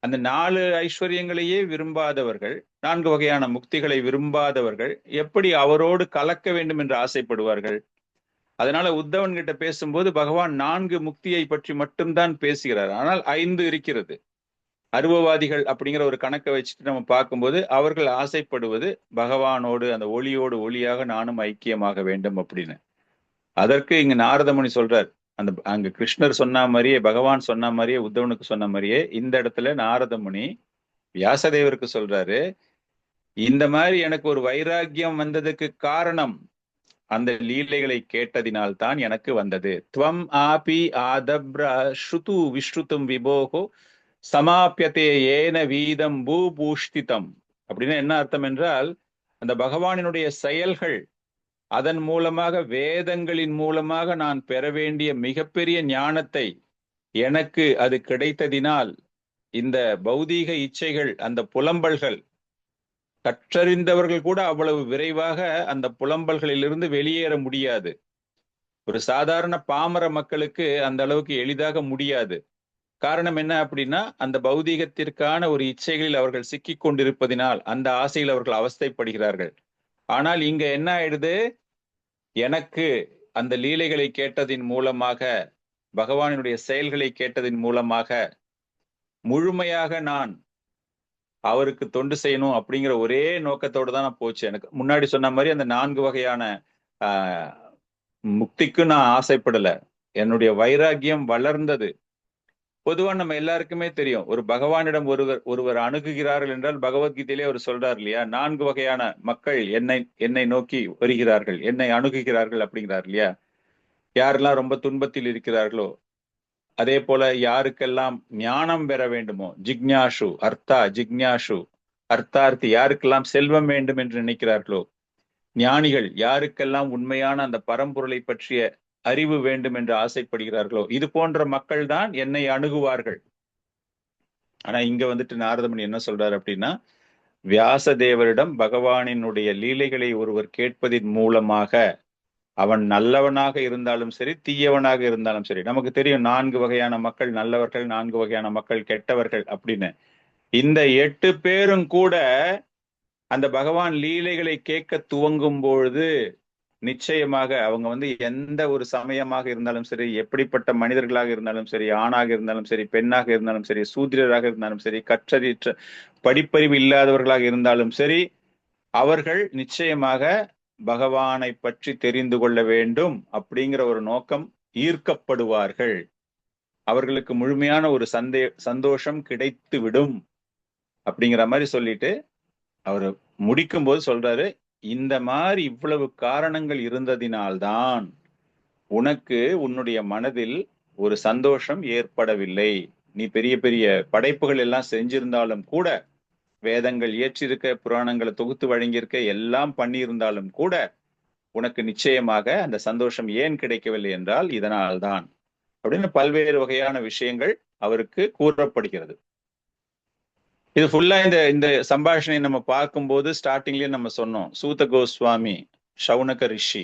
[SPEAKER 2] அந்த 4 ஐஸ்வர்யங்களையே விரும்பாதவர்கள், 4 வகையான முக்திகளை விரும்பாதவர்கள் எப்படி அவரோடு கலக்க வேண்டும் என்று ஆசைப்படுவார்கள்? அதனால உத்தவன் கிட்ட பேசும்போது பகவான் 4 முக்தியை பற்றி மட்டும்தான் பேசுகிறார். ஆனால் 5 இருக்கிறது. அருவவாதிகள் அப்படிங்கிற ஒரு கணக்கை வச்சுட்டு நம்ம பார்க்கும்போது அவர்கள் ஆசைப்படுவது பகவானோடு அந்த ஒளியோடு ஒளியாக நானும் ஐக்கியமாக வேண்டும் அப்படின்னு. அதற்கு இங்க நாரதமுனி சொல்றார். அங்க கிருஷ்ணர் சொன்ன மாதிரியே, பகவான் சொன்ன மாதிரியே, உத்தவனுக்கு சொன்ன மாதிரியே இந்த இடத்துல நாரதமுனி வியாசதேவருக்கு சொல்றாரு, இந்த மாதிரி எனக்கு ஒரு வைராக்கியம் வந்ததுக்கு காரணம் அந்த லீலைகளை கேட்டதினால்தான் எனக்கு வந்தது. துவம் ஆபி ஆதப்ர ஸ்ருது விஸ்ருதும் விபோகோ சமாப்பியத்தே ஏன வீதம் பூபூஷ்டிதம் அப்படின்னு என்ன அர்த்தம் என்றால், அந்த பகவானினுடைய செயல்கள், அதன் மூலமாக வேதங்களின் மூலமாக நான் பெற வேண்டிய மிகப்பெரிய ஞானத்தை எனக்கு அது கிடைத்ததினால் இந்த பௌதீக இச்சைகள், அந்த புலம்பல்கள், கற்றறிந்தவர்கள் கூட அவ்வளவு விரைவாக அந்த புலம்பல்களிலிருந்து வெளியேற முடியாது. ஒரு சாதாரண பாமர மக்களுக்கு அந்த அளவுக்கு எளிதாக முடியாது. காரணம் என்ன அப்படின்னா, அந்த பௌதீகத்திற்கான ஒரு இச்சைகளில் அவர்கள் சிக்கிக் கொண்டிருப்பதினால் அந்த ஆசையில் அவர்கள் அவஸ்தைப்படுகிறார்கள். ஆனால் இங்க என்ன ஆயிடுது, எனக்கு அந்த லீலைகளை கேட்டதின் மூலமாக, பகவானுடைய செயல்களை கேட்டதின் மூலமாக முழுமையாக நான் அவருக்கு தொண்டு செய்யணும் அப்படிங்கிற ஒரே நோக்கத்தோடு தான் நான் போச்சு. எனக்கு முன்னாடி சொன்ன மாதிரி அந்த 4 வகையான முக்திக்கு நான் ஆசைப்படல. என்னுடைய வைராக்கியம் வளர்ந்தது. பொதுவா நம்ம எல்லாருக்குமே தெரியும், ஒரு பகவானிடம் ஒருவர் அணுகுகிறார்கள் என்றால் பகவத்கீதையிலே அவர் சொல்றார் இல்லையா, 4 வகையான மக்கள் என்னை நோக்கி வருகிறார்கள், என்னை அணுகுகிறார்கள் அப்படிங்கிறார் இல்லையா. யாரெல்லாம் ரொம்ப துன்பத்தில் இருக்கிறார்களோ, அதே போல யாருக்கெல்லாம் ஞானம் பெற வேண்டுமோ, ஜிக்ஞாசு ஜிக்ஞாசு அர்த்தார்த்தி, யாருக்கெல்லாம் செல்வம் வேண்டும் என்று நினைக்கிறார்களோ, ஞானிகள், யாருக்கெல்லாம் உண்மையான அந்த பரம்பொருளை பற்றிய அறிவு வேண்டும் என்று ஆசைப்படுகிறார்களோ, இது போன்ற மக்கள் தான் என்னை அணுகுவார்கள். ஆனா இங்க நாரதமுனி என்ன சொல்றாரு அப்படின்னா, வியாசதேவரிடம் பகவானினுடைய லீலைகளை ஒருவர் கேட்பதின் மூலமாக அவன் நல்லவனாக இருந்தாலும் சரி, தீயவனாக இருந்தாலும் சரி. நமக்கு தெரியும் 4 வகையான மக்கள் நல்லவர்கள், 4 வகையான மக்கள் கெட்டவர்கள் அப்படின்னு. இந்த 8 பேரும் கூட அந்த பகவான் லீலைகளை கேட்க துவங்கும் பொழுது நிச்சயமாக அவங்க எந்த ஒரு சமயமாக இருந்தாலும் சரி, எப்படிப்பட்ட மனிதர்களாக இருந்தாலும் சரி, ஆணாக இருந்தாலும் சரி, பெண்ணாக இருந்தாலும் சரி, சூத்திரராக இருந்தாலும் சரி, கற்றறிற்ற படிப்பறிவு இல்லாதவர்களாக இருந்தாலும் சரி, அவர்கள் நிச்சயமாக பகவானை பற்றி தெரிந்து கொள்ள வேண்டும் அப்படிங்கிற ஒரு நோக்கம் ஈர்க்கப்படுவார்கள். அவர்களுக்கு முழுமையான ஒரு சந்தோஷம் கிடைத்து விடும் அப்படிங்கிற மாதிரி சொல்லிட்டு அவர் முடிக்கும் போது சொல்றாரு, இந்த மாதிரி இவ்வளவு காரணங்கள் இருந்ததினால்தான் உனக்கு உன்னுடைய மனதில் ஒரு சந்தோஷம் ஏற்படவில்லை. நீ பெரிய பெரிய படைப்புகள் எல்லாம் செஞ்சிருந்தாலும் கூட, வேதங்கள் இயற்றிருக்க, புராணங்களை தொகுத்து வழங்கியிருக்க, எல்லாம் பண்ணியிருந்தாலும் கூட உனக்கு நிச்சயமாக அந்த சந்தோஷம் ஏன் கிடைக்கவில்லை என்றால் இதனால்தான் அப்படின்னு பல்வேறு வகையான விஷயங்கள் அவருக்கு கூறப்படுகிறது. இது ஃபுல்லா இந்த சம்பாஷணை நம்ம பார்க்கும்போது ஸ்டார்டிங்லயே நம்ம சொன்னோம், சூத கோஸ்வாமி, சௌனக ரிஷி,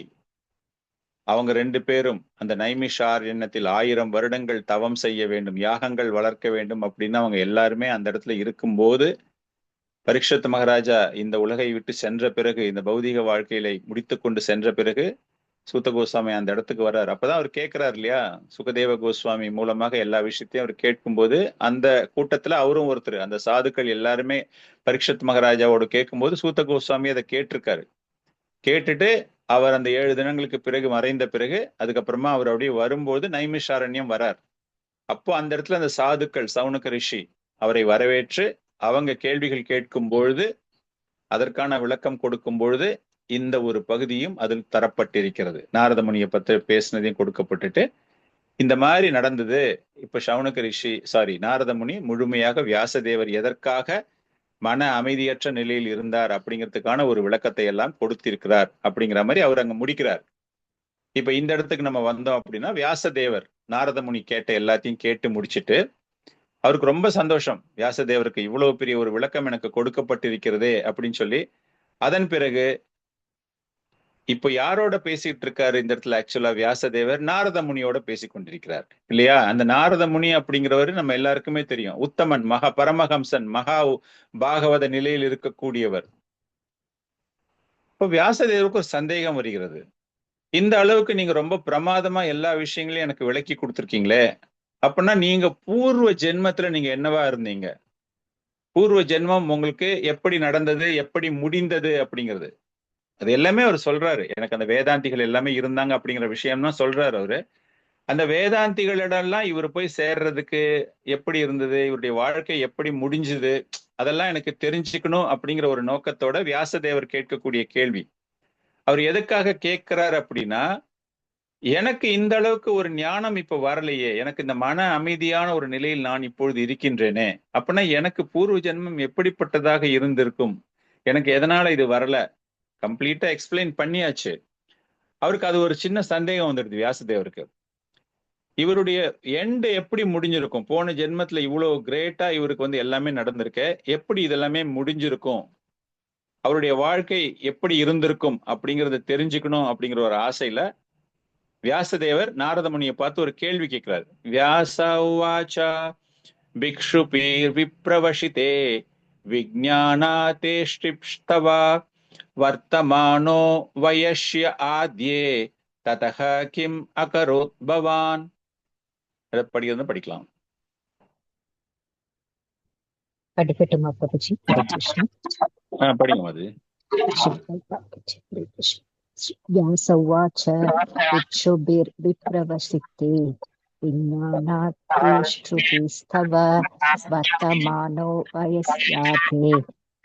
[SPEAKER 2] அவங்க 2 பேரும் அந்த நைமிஷாரண்யத்தில் 1000 வருடங்கள் தவம் செய்ய வேண்டும், யாகங்கள் வளர்க்க வேண்டும் அப்படின்னு அவங்க எல்லாருமே அந்த இடத்துல இருக்கும்போது, பரீட்சித் மகாராஜா இந்த உலகை விட்டு சென்ற பிறகு, இந்த பௌதிக வாழ்க்கையில முடித்து கொண்டு சென்ற பிறகு சூத கோஸ்வாமி அந்த இடத்துக்கு வர்றாரு. அப்பதான் அவர் கேட்கிறார் இல்லையா, சுகதேவ கோஸ்வாமி மூலமாக எல்லா விஷயத்தையும் அவர் கேட்கும்போது, அந்த கூட்டத்துல அவரும் ஒருத்தர். அந்த சாதுக்கள் எல்லாருமே பரீட்சித் மகாராஜாவோட கேட்கும்போது சூத கோஸ்வாமி அதை கேட்டிருக்காரு. கேட்டுட்டு அவர் அந்த 7 தினங்களுக்கு பிறகு மறைந்த பிறகு அதுக்கப்புறமா அவர் அப்படியே வரும்போது நைமிஷாரண்யம் வரார். அப்போ அந்த இடத்துல அந்த சாதுக்கள், சௌனக ரிஷி அவரை வரவேற்று அவங்க கேள்விகள் கேட்கும் பொழுது, அதற்கான விளக்கம் கொடுக்கும் பொழுது இந்த ஒரு பகுதியும் அதில் தரப்பட்டிருக்கிறது. நாரத முனியை பற்றி பேசினதையும் கொடுக்கப்பட்டுட்டு இந்த மாதிரி நடந்தது. இப்ப சௌனக ரிஷி நாரத முனி முழுமையாக வியாசதேவர் எதற்காக மன அமைதியற்ற நிலையில் இருந்தார் அப்படிங்கிறதுக்கான ஒரு விளக்கத்தை எல்லாம் கொடுத்திருக்கிறார் அப்படிங்கிற மாதிரி அவர் அங்க முடிக்கிறார். இப்ப இந்த இடத்துக்கு நம்ம வந்தோம் அப்படின்னா, வியாசதேவர் நாரத முனி கேட்ட எல்லாத்தையும் கேட்டு முடிச்சுட்டு அவருக்கு ரொம்ப சந்தோஷம், வியாசதேவருக்கு இவ்வளவு பெரிய ஒரு விளக்கம் எனக்கு கொடுக்கப்பட்டிருக்கிறதே அப்படின்னு சொல்லி. அதன் பிறகு இப்ப யாரோட பேசிட்டு இருக்காரு இந்த இடத்துல? ஆக்சுவலா வியாசதேவர் நாரத முனியோட பேசி கொண்டிருக்கிறார் இல்லையா? அந்த நாரத முனி அப்படிங்கிறவரு நம்ம எல்லாருக்குமே தெரியும், உத்தமன், மகா பரமஹம்சன், மகா பாகவத நிலையில் இருக்கக்கூடியவர். இப்ப வியாசதேவருக்கு ஒரு சந்தேகம் வருகிறது, இந்த அளவுக்கு நீங்க ரொம்ப பிரமாதமா எல்லா விஷயங்களையும் எனக்கு விளக்கி கொடுத்துருக்கீங்களே, அப்படின்னா நீங்க பூர்வ ஜென்மத்துல நீங்க என்னவா இருந்தீங்க? பூர்வ ஜென்மம் உங்களுக்கு எப்படி நடந்தது, எப்படி முடிந்தது அப்படிங்கிறது அது எல்லாமே அவர் சொல்றாரு. எனக்கு அந்த வேதாந்திகள் எல்லாமே இருந்தாங்க அப்படிங்கிற விஷயம்தான் சொல்றாரு அவரு. அந்த வேதாந்திகளிடம்லாம் இவர் போய் சேர்றதுக்கு எப்படி இருந்தது, இவருடைய வாழ்க்கை எப்படி முடிஞ்சுது, அதெல்லாம் எனக்கு தெரிஞ்சுக்கணும் அப்படிங்கிற ஒரு நோக்கத்தோட வியாசதேவர் கேட்கக்கூடிய கேள்வி. அவர் எதுக்காக கேட்கிறார் அப்படின்னா, எனக்கு இந்த அளவுக்கு ஒரு ஞானம் இப்ப வரலையே, எனக்கு இந்த மன அமைதியான ஒரு நிலையில் நான் இப்பொழுது இருக்கின்றேனே, அப்படின்னா எனக்கு பூர்வ ஜென்மம் எப்படிப்பட்டதாக இருந்திருக்கும், எனக்கு எதனால இது வரல, கம்ப்ளீட்டா எக்ஸ்பிளைன் பண்ணியாச்சு. அவருக்கு அது ஒரு சின்ன சந்தேகம் வந்துடுது வியாசதேவருக்கு. இவருடைய எண்ட் எப்படி முடிஞ்சிருக்கும், போன ஜென்மத்துல இவ்வளவு கிரேட்டா இவருக்கு எல்லாமே நடந்திருக்க, எப்படி இதெல்லாமே முடிஞ்சிருக்கும், அவருடைய வாழ்க்கை எப்படி இருந்திருக்கும் அப்படிங்கறத தெரிஞ்சுக்கணும் அப்படிங்கிற ஒரு ஆசையில வியாசதேவர் நாரத முனியை பார்த்து ஒரு கேள்வி கேட்கிறார். வியாசவாச்சா பிக்ஷுபீர் விப்ரவசிதே விஜ்ஞானாதேஷ்டிப்ஸ்தவா வர்த்தமானோ வயஸ்ய ஆத்யே ததஹ கிம் அகரோத் பவான். படிக்கிறது படிக்கலாம்.
[SPEAKER 7] படிக்கட்டுமா பிரபுஜி?
[SPEAKER 2] படிங்க அது.
[SPEAKER 7] व्यासोवाच इक्षुभिर्विप्रवसिते विज्ञानात्तिष्ठुभिस्तव वर्तमानो वयस्याते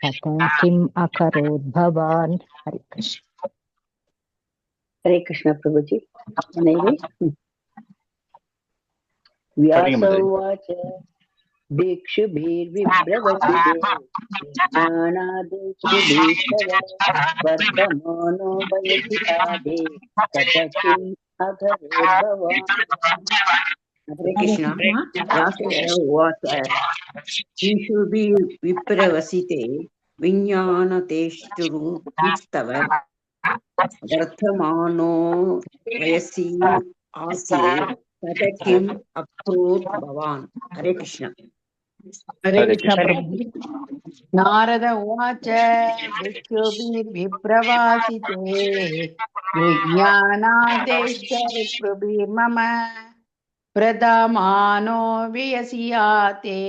[SPEAKER 7] ततः किम् अकरोत् भवान्? हरे कृष्ण.
[SPEAKER 8] हरे कृष्ण प्रभुजी. व्यासोवाच भिक्षुभिर्विप्रवसिते ज्ञानादेशुभिस्तव वर्तमानो वयसि आदे ततः किम् अकरोत् भवान्? हरे कृष्ण. व्यासोवाच भिक्षुभिर्विप्रवसिते विज्ञानादेशुभिस्तव वर्धमानो वयसि आसे तत किम् अक्रोत् भवान्। हरे कृष्ण।
[SPEAKER 4] हरे
[SPEAKER 2] हरे
[SPEAKER 4] कृष्ण
[SPEAKER 2] कृष्ण।
[SPEAKER 4] प्रभु। नारद उवाच भिक्षुभिर्विप्रवासिते विज्ञानादेश्च ऋक्रुभिर्मम प्रदमानो वियसियाते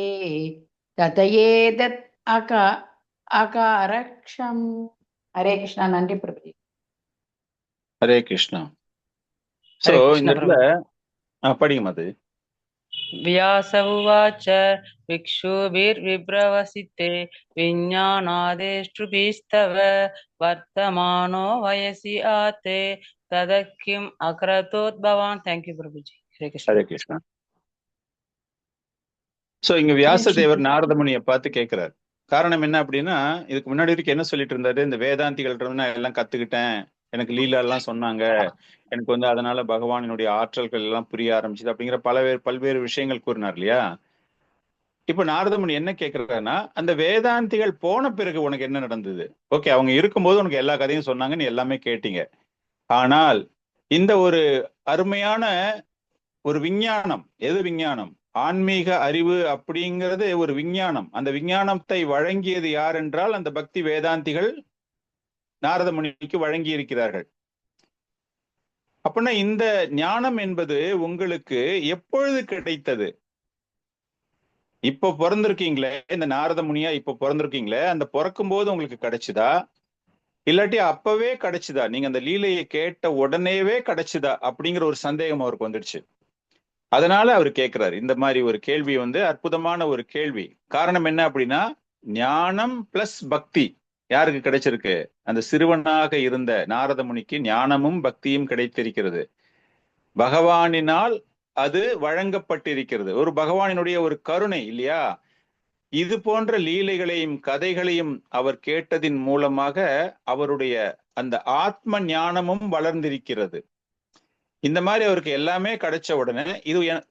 [SPEAKER 4] ततयेदत् अकारक्षम्। हरे कृष्णा நன்றி பிரபு.
[SPEAKER 2] ஹரே கிருஷ்ணா. சோ
[SPEAKER 1] हरे
[SPEAKER 2] இந்த
[SPEAKER 1] कृष्ण
[SPEAKER 2] இடத்துல
[SPEAKER 1] प्रभु।
[SPEAKER 2] படிக்கும் அது.
[SPEAKER 1] व्यास उवाच भिक्षुभिर्विप्रवसिते विज्ञानादेष्टुभिस्तव वर्तमानो वयसि आते तदकिम् अक्रतोद्भवान्। थैंक यू प्रभु जी। हरे कृष्ण।
[SPEAKER 2] ஹரே கிருஷ்ணா. சோ இங்க வியாசதேவர் நாரத முனியை பார்த்து கேட்கிறார். காரணம் என்ன அப்படின்னா, இதுக்கு முன்னாடி வரைக்கும் என்ன சொல்லிட்டு இருந்தாரு, இந்த வேதாந்திகள் நான் எல்லாம் கத்துக்கிட்டேன், எனக்கு லீலா எல்லாம் சொன்னாங்க, எனக்கு வந்து அதனால பகவானினுடைய ஆற்றல்கள் எல்லாம் புரிய ஆரம்பிச்சது அப்படிங்கிற பல்வேறு விஷயங்கள் கூறினார் இல்லையா. இப்ப நாரத முனி என்ன கேட்கிறாருன்னா, அந்த வேதாந்திகள் போன பிறகு உனக்கு என்ன நடந்தது? ஓகே, அவங்க இருக்கும்போது உனக்கு எல்லா கதையும் சொன்னாங்க, நீ எல்லாமே கேட்டீங்க. ஆனால் இந்த ஒரு அருமையான ஒரு விஞ்ஞானம், எது விஞ்ஞானம்? ஆன்மீக அறிவு அப்படிங்கிறது ஒரு விஞ்ஞானம். அந்த விஞ்ஞானத்தை வழங்கியது யார் என்றால் அந்த பக்தி வேதாந்திகள் நாரத முனிக்கு வழங்கி இருக்கிறார்கள். அப்படின்னா இந்த ஞானம் என்பது உங்களுக்கு எப்பொழுது கிடைத்தது? இப்போ பிறந்திருக்கீங்களே, இந்த நாரத முனியா இப்போ பிறந்திருக்கீங்களே, அந்த பிறக்கும் போது உங்களுக்கு கிடைச்சுதா, இல்லாட்டி அப்பவே கிடைச்சுதா, நீங்க அந்த லீலையை கேட்ட உடனேவே கிடைச்சுதா அப்படிங்கிற ஒரு சந்தேகம் அவருக்கு வந்துடுச்சு. அதனால அவர் கேட்கிறாரு இந்த மாதிரி ஒரு கேள்வி, வந்து அற்புதமான ஒரு கேள்வி. காரணம் என்ன அப்படின்னா, ஞானம் பிளஸ் பக்தி யாருக்கு கிடைச்சிருக்கு? அந்த சிறுவனாக இருந்த நாரத முனிக்கு ஞானமும் பக்தியும் கிடைத்திருக்கிறது. பகவானினால் அது வழங்கப்பட்டிருக்கிறது. ஒரு பகவானினுடைய ஒரு கருணை இல்லையா. இது போன்ற லீலைகளையும் கதைகளையும் அவர் கேட்டதின் மூலமாக அவருடைய அந்த ஆத்ம ஞானமும் வளர்ந்திருக்கிறது. இந்த மாதிரி அவருக்கு எல்லாமே கிடைச்ச உடனே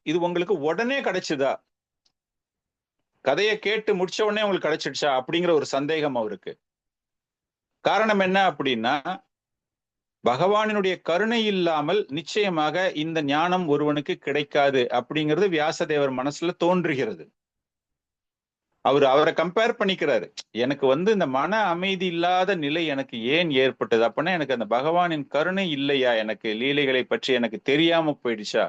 [SPEAKER 2] இது உங்களுக்கு உடனே கிடைச்சுதா, கதையை கேட்டு முடிச்ச உடனே உங்களுக்கு கிடைச்சிடுச்சா அப்படிங்கிற ஒரு சந்தேகம் அவருக்கு. காரணம் என்ன அப்படின்னா, பகவானினுடைய கருணை இல்லாமல் நிச்சயமாக இந்த ஞானம் ஒருவனுக்கு கிடைக்காது அப்படிங்கிறது வியாசதேவர் மனசுல தோன்றுகிறது. அவரை கம்பேர் பண்ணிக்கிறாரு. எனக்கு வந்து இந்த மன அமைதி இல்லாத நிலை எனக்கு ஏன் ஏற்பட்டது? அப்படின்னா எனக்கு அந்த பகவானின் கருணை இல்லையா, எனக்கு லீலைகளை பற்றி எனக்கு தெரியாம போயிடுச்சா?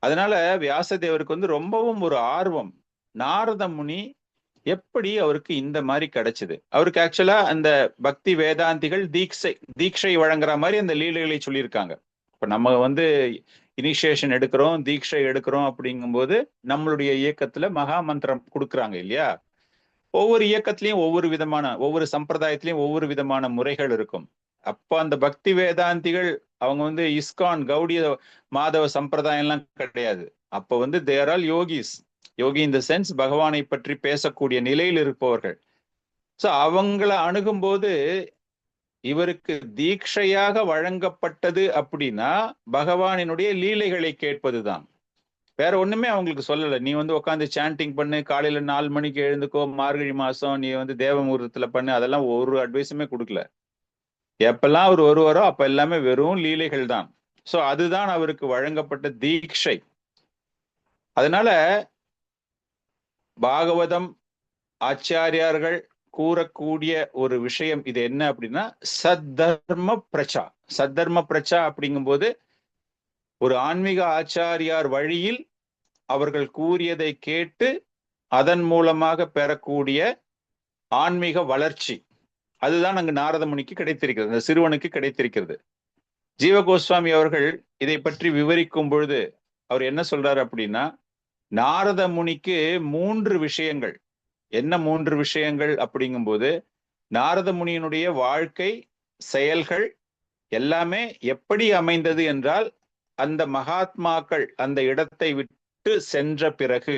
[SPEAKER 2] அதனால வியாசதேவருக்கு வந்து ரொம்பவும் ஒரு ஆர்வம், நாரத முனி எப்படி அவருக்கு இந்த மாதிரி கிடைச்சது. அவருக்கு ஆக்சுவலா அந்த பக்தி வேதாந்திகள் தீட்சை வழங்குற மாதிரி அந்த லீலைகளை சொல்லியிருக்காங்க. இப்ப நம்ம வந்து இனிஷியேஷன் எடுக்கிறோம், தீட்சை எடுக்கிறோம் அப்படிங்கும்போது நம்மளுடைய இயக்கத்துல மகா மந்திரம் கொடுக்குறாங்க இல்லையா. ஒவ்வொரு இயக்கத்திலையும் ஒவ்வொரு சம்பிரதாயத்திலையும் ஒவ்வொரு விதமான முறைகள் இருக்கும். அப்ப அந்த பக்தி வேதாந்திகள் அவங்க வந்து இஸ்கான் கௌடிய மாதவ சம்பிரதாயம் எல்லாம் கிடையாது. அப்ப வந்து there all yogis. Yogi in the sense பகவானை பற்றி பேசக்கூடிய நிலையில் இருப்பவர்கள். சோ அவங்கள அணுகும்போது இவருக்கு தீட்சையாக வழங்கப்பட்டது அப்படின்னா பகவானினுடைய லீலைகளை கேட்பதுதான். வேற ஒண்ணுமே அவங்களுக்கு சொல்லல. நீ வந்து உட்காந்து சாண்டிங் பண்ணு, காலையில 4 மணிக்கு எழுந்துக்கோ, மார்கழி மாசம் நீ வந்து தேவமுகூர்த்தத்துல பண்ணு, அதெல்லாம் ஒரு அட்வைஸுமே கொடுக்கல. எப்பெல்லாம் அவர் வருவாரோ அப்ப எல்லாமே வெறும் லீலைகள் தான். சோ அதுதான் அவருக்கு வழங்கப்பட்ட தீட்சை. அதனால பாகவதம் ஆச்சாரியார்கள் கூறக்கூடிய ஒரு விஷயம் இது என்ன அப்படின்னா, சத்தர்ம பிரச்சா அப்படிங்கும் போது ஒரு ஆன்மீக ஆச்சாரியார் வழியில் அவர்கள் கூறியதை கேட்டு அதன் மூலமாக பெறக்கூடிய ஆன்மீக வளர்ச்சி, அதுதான் அங்கு நாரத முனிக்கு கிடைத்திருக்கிறது, அந்த சிறுவனுக்கு கிடைத்திருக்கிறது. ஜீவ கோஸ்வாமி அவர்கள் இதை பற்றி விவரிக்கும் பொழுது அவர் என்ன சொல்றாரு அப்படின்னா, நாரத முனிக்கு 3 விஷயங்கள். என்ன 3 விஷயங்கள் அப்படிங்கும்போது, நாரத முனியினுடைய வாழ்க்கை செயல்கள் எல்லாமே எப்படி அமைந்தது என்றால், அந்த மகாத்மாக்கள் அந்த இடத்தை விட்டு சென்ற பிறகு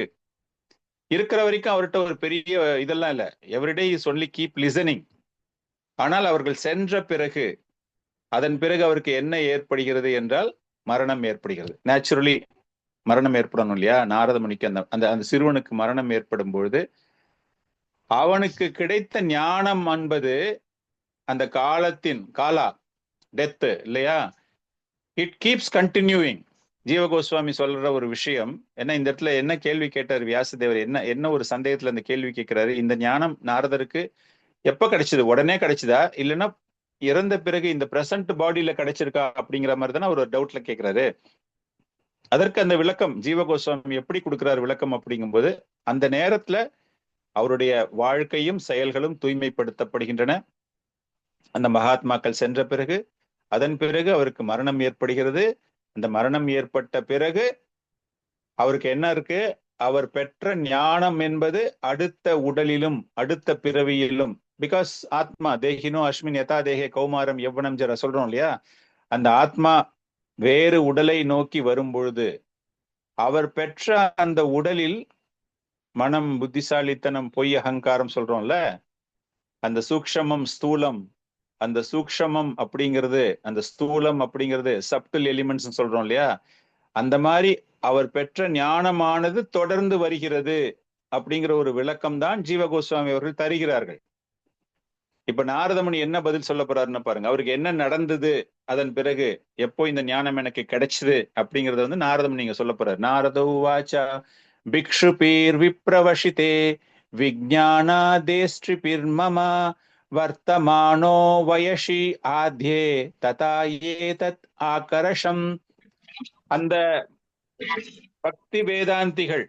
[SPEAKER 2] இருக்கிற வரைக்கும் அவர்கிட்ட ஒரு பெரிய இதெல்லாம் இல்லை, everyday is only keep listening. ஆனால் அவர்கள் சென்ற பிறகு அதன் பிறகு அவருக்கு என்ன ஏற்படுகிறது என்றால் மரணம் ஏற்படுகிறது. நேச்சுரலி மரணம் ஏற்படணும் இல்லையா. நாரத முனிக்கு அந்த சிறுவனுக்கு மரணம் ஏற்படும் பொழுது அவனுக்கு கிடைத்த ஞானம் என்பது அந்த காலா டெத் இல்லையா, இட் கீப்ஸ் கண்டினியூயிங். ஜீவ கோஸ்வாமி சொல்ற ஒரு விஷயம் என்ன, இந்த இடத்துல என்ன கேள்வி கேட்டார் வியாசதேவர், என்ன ஒரு சந்தேகத்துல அந்த கேள்வி கேட்கிறாரு, இந்த ஞானம் நாரதருக்கு எப்ப கிடைச்சது, உடனே கிடைச்சதா இல்லைன்னா இறந்த பிறகு இந்த பிரசன்ட் பாடியில கிடைச்சிருக்கா அப்படிங்கிற மாதிரி தானே ஒரு டவுட்ல கேட்கிறாரு. அதற்கு அந்த விளக்கம் ஜீவ கோஸ்வாமி எப்படி கொடுக்கிறார் விளக்கம் அப்படிங்கும்போது, அந்த நேரத்துல அவருடைய வாழ்க்கையும் செயல்களும் தூய்மைப்படுத்தப்படுகின்றன. அந்த மகாத்மாக்கள் சென்ற பிறகு அதன் பிறகு அவருக்கு மரணம் ஏற்படுகிறது. அந்த மரணம் ஏற்பட்ட பிறகு அவருக்கு என்ன இருக்கு, அவர் பெற்ற ஞானம் என்பது அடுத்த உடலிலும் அடுத்த பிறவியிலும், பிகாஸ் ஆத்மா தேகினோ அஸ்மின் யதா தேகே கௌமாரம் யவ்வனம் ஜர சொல்றோம் இல்லையா, அந்த ஆத்மா வேறு உடலை நோக்கி வரும் பொழுது அவர் பெற்ற அந்த உடலில் மனம், புத்திசாலித்தனம், பொய், அகங்காரம் சொல்றோம்ல, அந்த சூக்ஷமம் ஸ்தூலம், அந்த சூக்ஷமம் அப்படிங்கிறது அந்த ஸ்தூலம் அப்படிங்கிறது சப்டில் எலிமெண்ட்ஸ் சொல்றோம் இல்லையா, அந்த மாதிரி அவர் பெற்ற ஞானமானது தொடர்ந்து வருகிறது அப்படிங்கிற ஒரு விளக்கம் தான் ஜீவ கோஸ்வாமி அவர்கள் தருகிறார்கள். இப்ப நாரதமுனி என்ன பதில் சொல்ல போறாருன்னு பாருங்க. அவருக்கு என்ன நடந்தது, அதன் பிறகு எப்போ இந்த ஞானம் எனக்கு கிடைச்சது அப்படிங்கறத வந்து நாரதமுனி நீங்க சொல்ல போறாரு. நாரத உவாச்சா பிக்ஷுபீர் விப்ரவஷிதே விஜ்ஞானாதேஸ்ட்ரிபிர் மம வர்த்தமானோ வயசி ஆத்யே ததா ஏதத் ஆகர்ஷம். அந்த பக்தி வேதாந்திகள்,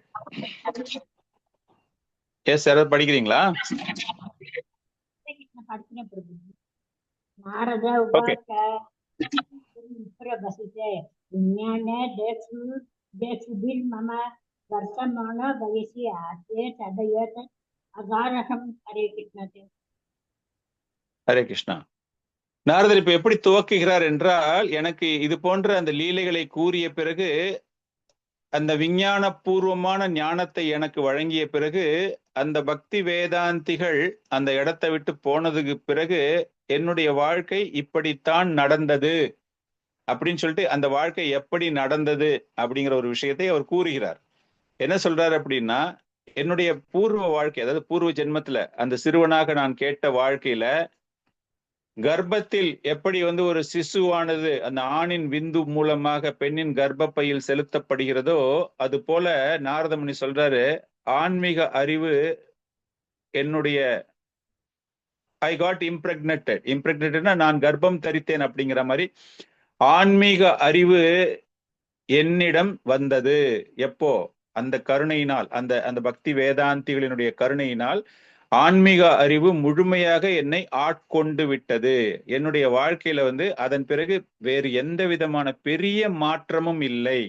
[SPEAKER 2] எஸ் யாராவது படிக்கிறீங்களா?
[SPEAKER 6] படிக்கிறேன் பிரபு. நாரத
[SPEAKER 2] ஓகே,
[SPEAKER 6] விப்ரவசிதே விஞ்ஞானே தேசுபிர் மம வர்த்தமான வயசி ஆத்யே ததயேத அகாரகம். ஹரே கிருஷ்ணா.
[SPEAKER 2] ஹரே கிருஷ்ணா. நாரதர் இப்ப எப்படி துவக்குகிறார் என்றால், எனக்கு இது போன்ற அந்த லீலைகளை கூறிய பிறகு, அந்த விஞ்ஞான பூர்வமான ஞானத்தை எனக்கு வழங்கிய பிறகு, அந்த பக்தி வேதாந்திகள் அந்த இடத்தை விட்டு போனதுக்கு பிறகு என்னுடைய வாழ்க்கை இப்படித்தான் நடந்தது அப்படின்னு சொல்லிட்டு அந்த வாழ்க்கை எப்படி நடந்தது அப்படிங்கிற ஒரு விஷயத்தை அவர் கூறுகிறார். என்ன சொல்றாரு அப்படின்னா, என்னுடைய பூர்வ வாழ்க்கை, அதாவது பூர்வ ஜென்மத்துல அந்த சிறுவனாக நான் கேட்ட வாழ்க்கையில கர்ப்பத்தில் எப்படி வந்து ஒரு சிசுவானது அந்த ஆணின் விந்து மூலமாக பெண்ணின் கர்ப்பப்பையில் செலுத்தப்படுகிறதோ, அது போல நாரதமுனி சொல்றாரு, ஆன்மீக அறிவு என்னுடைய ஐ காட் இம்ப்ரெக்னேட்டட்னா நான் கர்ப்பம் தரித்தேன் அப்படிங்கிற மாதிரி ஆன்மீக அறிவு என்னிடம் வந்தது. எப்போ? அந்த கருணையினால், அந்த அந்த பக்தி வேதாந்திகளினுடைய கருணையினால் ஆன்மீக அறிவு முழுமையாக என்னை ஆட்கொண்டு விட்டது. என்னுடைய வாழ்க்கையில வந்து அதன் பிறகு வேறு எந்த விதமான பெரிய மாற்றமும் இல்லை.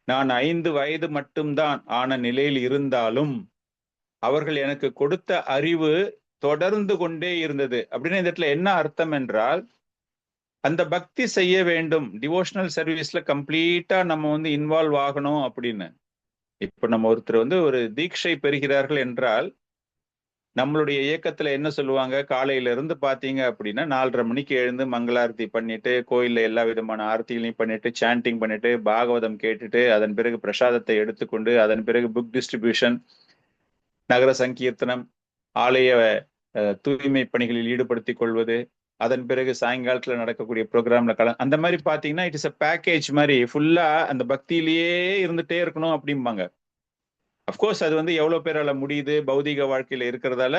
[SPEAKER 2] நான் 5 வயது மட்டும்தான் ஆன நிலையில் இருந்தாலும் அவர்கள் எனக்கு கொடுத்த அறிவு தொடர்ந்து கொண்டே இருந்தது. அப்படின்னு இந்த இடத்துல என்ன அர்த்தம் என்றால், அந்த பக்தி செய்ய வேண்டும், டிவோஷனல் சர்வீஸ்ல கம்ப்ளீட்டா நம்ம வந்து இன்வால்வ் ஆகணும் அப்படின்னு. இப்ப நம்ம ஒருத்தர் வந்து ஒரு தீட்சை பெறுகிறார்கள் என்றால், நம்மளுடைய இயக்கத்துல என்ன சொல்லுவாங்க, காலையில இருந்து பாத்தீங்க அப்படின்னா 4:30 மணிக்கு எழுந்து மங்களாரத்தி பண்ணிட்டு, கோயில்ல எல்லா விதமான ஆர்த்திகளையும் பண்ணிட்டு, சாண்டிங் பண்ணிட்டு, பாகவதம் கேட்டுட்டு, அதன் பிறகு பிரசாதத்தை எடுத்துக்கொண்டு, அதன் பிறகு புக் டிஸ்ட்ரிபியூஷன், நகர சங்கீர்த்தனம், ஆலய தூய்மை பணிகளில் ஈடுபடுத்திக் கொள்வது, அதன் பிறகு சாயங்காலத்துல நடக்கக்கூடிய ப்ரோக்ராம்ல அந்த மாதிரி பாத்தீங்கன்னா இட் இஸ் அ பேக்கேஜ் மாதிரி ஃபுல்லா அந்த பக்தியிலேயே இருந்துட்டே இருக்கணும் அப்படிம்பாங்க. அப்கோர்ஸ் அது வந்து எவ்வளவு பேரால முடியுது, பௌதிக வாழ்க்கையில இருக்கிறதால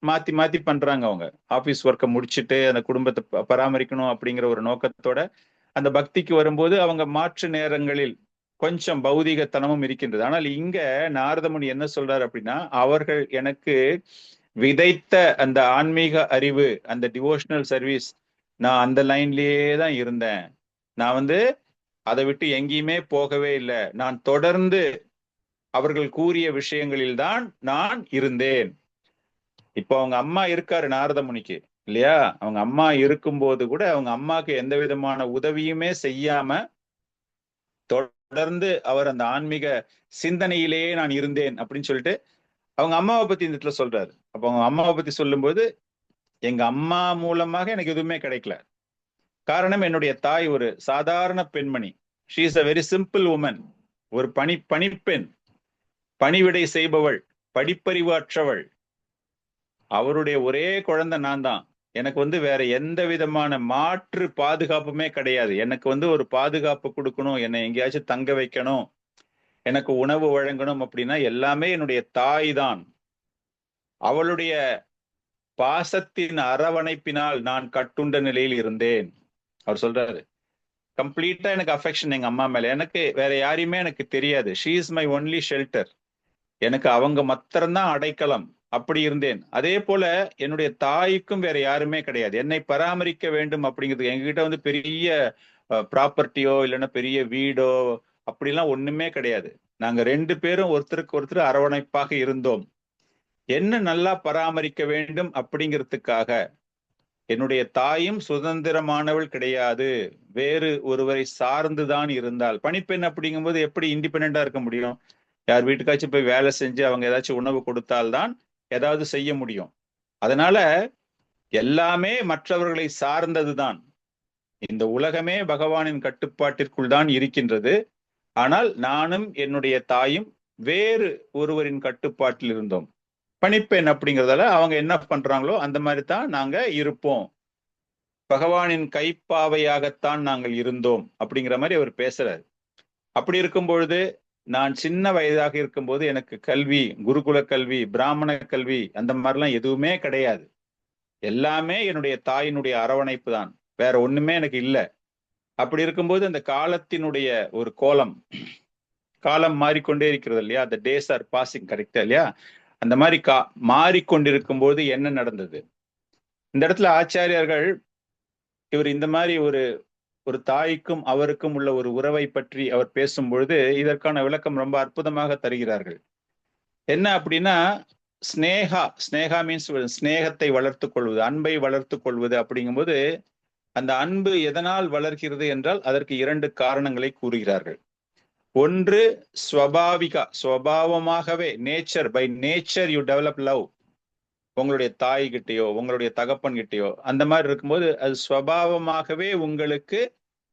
[SPEAKER 2] மாத்தி மாத்தி பண்றாங்க. அவங்க ஆபீஸ் ஒர்க்கை முடிச்சுட்டு அந்த குடும்பத்தை பராமரிக்கணும் அப்படிங்கிற ஒரு நோக்கத்தோட அந்த பக்திக்கு வரும்போது அவங்க மாற்று நேரங்களில் கொஞ்சம் பௌதிகத்தனமும் இருக்கின்றது. ஆனால் இங்க நாரதமுனி என்ன சொல்றாரு அப்படின்னா, அவர்கள் எனக்கு விதைத்த அந்த ஆன்மீக அறிவு, அந்த டிவோஷனல் சர்வீஸ், நான் அந்த லைன்லயே தான் இருந்தேன். நான் வந்து அதை விட்டு எங்கேயுமே போகவே இல்லை. நான் தொடர்ந்து அவர்கள் கூறிய விஷயங்களில் தான் நான் இருந்தேன். இப்போ அவங்க அம்மா இருக்காரு நாரதமுனிக்கு இல்லையா, அவங்க அம்மா இருக்கும்போது கூட அவங்க அம்மாவுக்கு எந்த விதமான உதவியுமே செய்யாம தொடர்ந்து அவர் அந்த ஆன்மீக சிந்தனையிலேயே நான் இருந்தேன் அப்படின்னு சொல்லிட்டு அவங்க அம்மாவை பத்தி இந்த இடத்துல சொல்றாரு. அப்ப அவங்க அம்மாவை பத்தி சொல்லும்போது, எங்க அம்மா மூலமாக எனக்கு எதுவுமே கிடைக்கல. காரணம், என்னுடைய தாய் ஒரு சாதாரண பெண்மணி. She is a very simple woman. ஒரு பணிப்பெண், பணிவிடை செய்பவள், படிப்பறிவு அற்றவள். அவருடைய ஒரே குழந்தை நான் தான். எனக்கு வந்து வேற எந்த விதமான மாற்று பாதுகாப்புமே கிடையாது. எனக்கு வந்து ஒரு பாதுகாப்பு கொடுக்கணும், என்னை எங்கேயாச்சும் தங்க வைக்கணும், எனக்கு உணவு வழங்கணும் அப்படின்னா எல்லாமே என்னுடைய தாய் தான். அவளுடைய பாசத்தின் அரவணைப்பினால் நான் கட்டுண்ட நிலையில் இருந்தேன். அவர் சொல்றாரு, கம்ப்ளீட்டா எனக்கு அஃபெக்ஷன் எங்க அம்மா மேல. எனக்கு வேற யாரையுமே எனக்கு தெரியாது. She is my only shelter. எனக்கு அவங்க மாத்திரம்தான் அடைக்கலம். அப்படி இருந்தேன். அதே போல என்னுடைய தாய்க்கும் வேற யாருமே கிடையாது. என்னை பராமரிக்க வேண்டும் அப்படிங்கிறது. எங்ககிட்ட வந்து பெரிய ப்ராப்பர்ட்டியோ இல்லைன்னா பெரிய வீடோ அப்படிலாம் ஒண்ணுமே கிடையாது. நாங்க 2 பேரும் ஒருத்தருக்கு ஒருத்தர் அரவணைப்பாக இருந்தோம். என்ன நல்லா பராமரிக்க வேண்டும் அப்படிங்கிறதுக்காக என்னுடைய தாயும் சுதந்திரமானவள் கிடையாது. வேறு ஒருவரை சார்ந்துதான் இருந்தால். பணிப்பெண் அப்படிங்கும்போது எப்படி இண்டிபெண்டா இருக்க முடியும்? யார் வீட்டுக்காச்சும் போய் வேலை செஞ்சு அவங்க ஏதாச்சும் உணவு கொடுத்தால்தான் ஏதாவது செய்ய முடியும். அதனால எல்லாமே மற்றவர்களை சார்ந்ததுதான். இந்த உலகமே பகவானின் கட்டுப்பாட்டிற்குள் தான் இருக்கின்றது. ஆனால் நானும் என்னுடைய தாயும் வேறு ஒருவரின் கட்டுப்பாட்டில் இருந்தோம். பணிப்பெண் அப்படிங்கிறதால அவங்க என்ன பண்றாங்களோ அந்த மாதிரி தான் நாங்க இருப்போம். பகவானின் கைப்பாவையாகத்தான் நாங்கள் இருந்தோம் அப்படிங்கிற மாதிரி அவர் பேசுறாரு. அப்படி இருக்கும் பொழுது நான் சின்ன வயதாக இருக்கும்போது எனக்கு கல்வி, குருகுல கல்வி, பிராமண கல்வி அந்த மாதிரிலாம் எதுவுமே கிடையாது. எல்லாமே என்னுடைய தாயினுடைய அரவணைப்பு தான். வேற ஒண்ணுமே எனக்கு இல்லை. அப்படி இருக்கும்போது அந்த காலத்தினுடைய ஒரு காலம் மாறிக்கொண்டே இருக்கிறது இல்லையா? அந்த டேஸ் ஆர் பாசிங், கரெக்டா இல்லையா? அந்த மாதிரி மாறிக்கொண்டிருக்கும் போது என்ன நடந்தது? இந்த இடத்துல ஆச்சாரியார்கள் இவர் இந்த மாதிரி ஒரு தாய்க்கும் அவருக்கும் உள்ள ஒரு உறவை பற்றி அவர் பேசும் பொழுது இதற்கான விளக்கம் ரொம்ப அற்புதமாக தருகிறார்கள். என்ன அப்படின்னா, ஸ்னேகா மீன்ஸ் ஸ்னேகத்தை வளர்த்துக் கொள்வது, அன்பை வளர்த்துக் கொள்வது. அப்படிங்கும்போது அந்த அன்பு எதனால் வளர்கிறது என்றால் அதற்கு 2 காரணங்களை கூறுகிறார்கள். ஒன்று ஸ்வபாவமாகவே, nature, by nature you develop love. உங்களுடைய தாய் கிட்டேயோ உங்களுடைய தகப்பன் கிட்டேயோ அந்த மாதிரி இருக்கும்போது அது ஸ்வபாவமாகவே உங்களுக்கு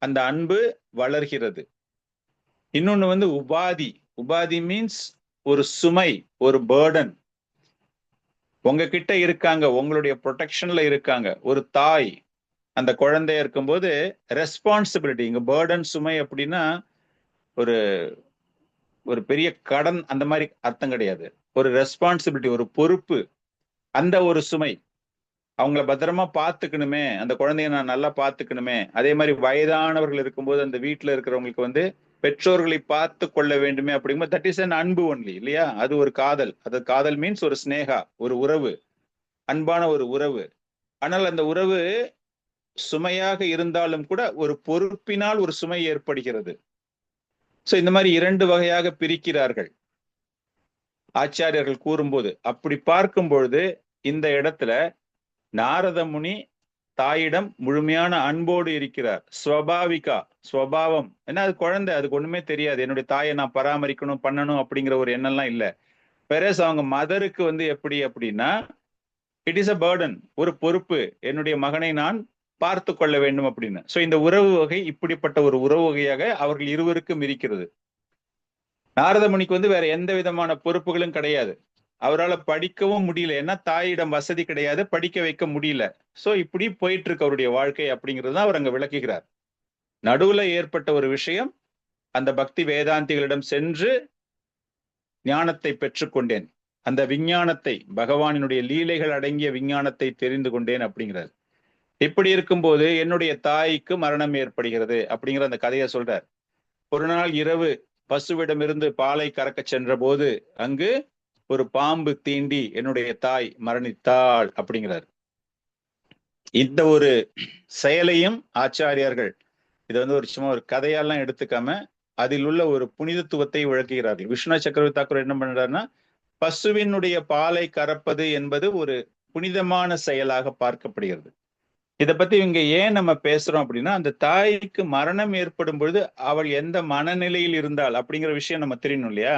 [SPEAKER 2] அந்த அன்பு வளர்கிறது. இன்னொன்னு வந்து உபாதி மீன்ஸ் ஒரு சுமை, ஒரு பேர்டன். உங்ககிட்ட இருக்காங்க, உங்களுடைய ப்ரொடெக்ஷன்ல இருக்காங்க. ஒரு தாய் அந்த குழந்தைய இருக்கும்போது ரெஸ்பான்சிபிலிட்டி. இங்க பேர்டன், சுமை அப்படின்னா ஒரு பெரிய கடன் அந்த மாதிரி அர்த்தம் கிடையாது. ஒரு ரெஸ்பான்சிபிலிட்டி, ஒரு பொறுப்பு, அந்த ஒரு சுமை. அவங்கள பத்திரமா பார்த்துக்கணுமே, அந்த குழந்தைய நான் நல்லா பார்த்துக்கணுமே. அதே மாதிரி வயதானவர்கள் இருக்கும்போது அந்த வீட்டுல இருக்கிறவங்களுக்கு வந்து பெற்றோர்களை பார்த்து கொள்ள வேண்டுமே அப்படிங்கும்போது தட் இஸ் அன் அன்பு ஒன்லி, இல்லையா? அது ஒரு காதல். அது காதல் மீன்ஸ் ஒரு ஸ்னேகா, ஒரு உறவு, அன்பான ஒரு உறவு. ஆனால் அந்த உறவு சுமையாக இருந்தாலும் கூட ஒரு பொறுப்பினால் ஒரு சுமை ஏற்படுகிறது. சோ இந்த மாதிரி 2 வகையாக பிரிக்கிறார்கள் ஆச்சாரியர்கள் கூறும்போது. அப்படி பார்க்கும் பொழுது இந்த இடத்துல நாரத முனி தாயிடம் முழுமையான அன்போடு இருக்கிறார். ஸ்வபாவம். ஏன்னா அது குழந்தை, அதுக்கு ஒண்ணுமே தெரியாது. என்னுடைய தாயை நான் பராமரிக்கணும், பண்ணணும் அப்படிங்கிற ஒரு எண்ணம்லாம் இல்லை. பெரேஸ் அவங்க மதருக்கு வந்து எப்படி அப்படின்னா, இட் இஸ் அ பர்டன், ஒரு பொறுப்பு. என்னுடைய மகனை நான் பார்த்து கொள்ள வேண்டும் அப்படின்னு. சோ இந்த உறவு வகை இப்படிப்பட்ட ஒரு உறவு வகையாக அவர்கள் இருவருக்கும் இருக்கிறது. நாரத முனிக்கு வந்து வேற எந்த விதமான பொறுப்புகளும் கிடையாது. அவரால் படிக்கவும் முடியல. ஏன்னா தாயிடம் வசதி கிடையாது, படிக்க வைக்க முடியல. சோ இப்படி போயிட்டு இருக்கு அவருடைய வாழ்க்கை அப்படிங்கிறது தான் அவர் அங்க விளக்குகிறார். நடுவுல ஏற்பட்ட ஒரு விஷயம், அந்த பக்தி வேதாந்திகளிடம் சென்று ஞானத்தை பெற்றுக்கொண்டேன், அந்த விஞ்ஞானத்தை, பகவானினுடைய லீலைகள் அடங்கிய விஞ்ஞானத்தை தெரிந்து கொண்டேன் அப்படிங்கிறார். இப்படி இருக்கும்போது என்னுடைய தாய்க்கு மரணம் ஏற்படுகிறது அப்படிங்கிற அந்த கதையை சொல்றார். ஒரு நாள் இரவு பசுவிடமிருந்து பாலை கறக்க சென்ற போது அங்கு ஒரு பாம்பு தீண்டி என்னுடைய தாய் மரணித்தாள் அப்படிங்கிறார். இந்த ஒரு செயலையும் ஆச்சாரியார்கள் இது வந்து ஒரு சும்மா ஒரு கதையெல்லாம் எடுத்துக்காம அதில் உள்ள ஒரு புனிதத்துவத்தை விளக்குகிறார்கள். விஷ்ணு சக்கரவர்த்தி தாக்கூர் என்ன பண்றாருன்னா, பசுவினுடைய பாலை கறப்பது என்பது ஒரு புனிதமான செயலாக பார்க்கப்படுகிறது. இதை பத்தி இங்க ஏன் நம்ம பேசுறோம் அப்படின்னா, அந்த தாய்க்கு மரணம் ஏற்படும் பொழுது அவள் எந்த மனநிலையில் இருந்தாள் அப்படிங்கிற விஷயம் நம்ம தெரியணும் இல்லையா?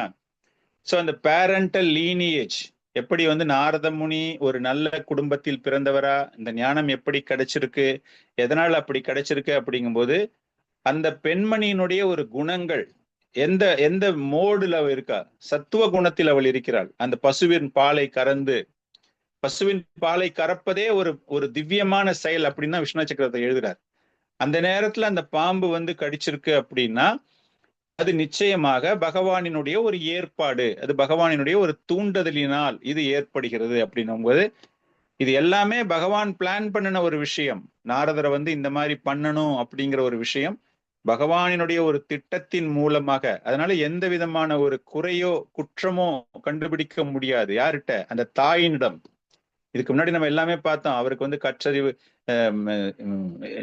[SPEAKER 2] சோ அந்த பேரண்டல் லீனியேஜ் எப்படி வந்து நாரத முனி ஒரு நல்ல குடும்பத்தில் பிறந்தவரா, இந்த ஞானம் எப்படி கிடைச்சிருக்கு, எதனால் அப்படி கிடைச்சிருக்கு அப்படிங்கும்போது அந்த பெண்மணியினுடைய ஒரு குணங்கள் எந்த மோடுல அவள் இருக்கா, சத்துவ குணத்தில் அவள் இருக்கிறாள். அந்த பசுவின் பாலை கறந்து பசுவின் பாலை கறப்பதே ஒரு திவ்யமான செயல் அப்படின்னு தான் விஸ்வநாத சக்கரவர்த்தி எழுதுறார். அந்த நேரத்துல அந்த பாம்பு வந்து கடிச்சிருக்கு அப்படின்னா அது நிச்சயமாக பகவானினுடைய ஒரு ஏற்பாடு, அது பகவானினுடைய ஒரு தூண்டுதலினால் இது ஏற்படுகிறது அப்படின்னும் போது இது எல்லாமே பகவான் பிளான் பண்ணின ஒரு விஷயம். நாரதரை வந்து இந்த மாதிரி பண்ணணும் அப்படிங்கிற ஒரு விஷயம் பகவானினுடைய ஒரு திட்டத்தின் மூலமாக. அதனால எந்த விதமான ஒரு குறையோ குற்றமோ கண்டுபிடிக்க முடியாது. யார்கிட்ட? அந்த தாயினிடம். இதுக்கு முன்னாடி நம்ம எல்லாமே பார்த்தோம். அவருக்கு வந்து கற்றறிவு,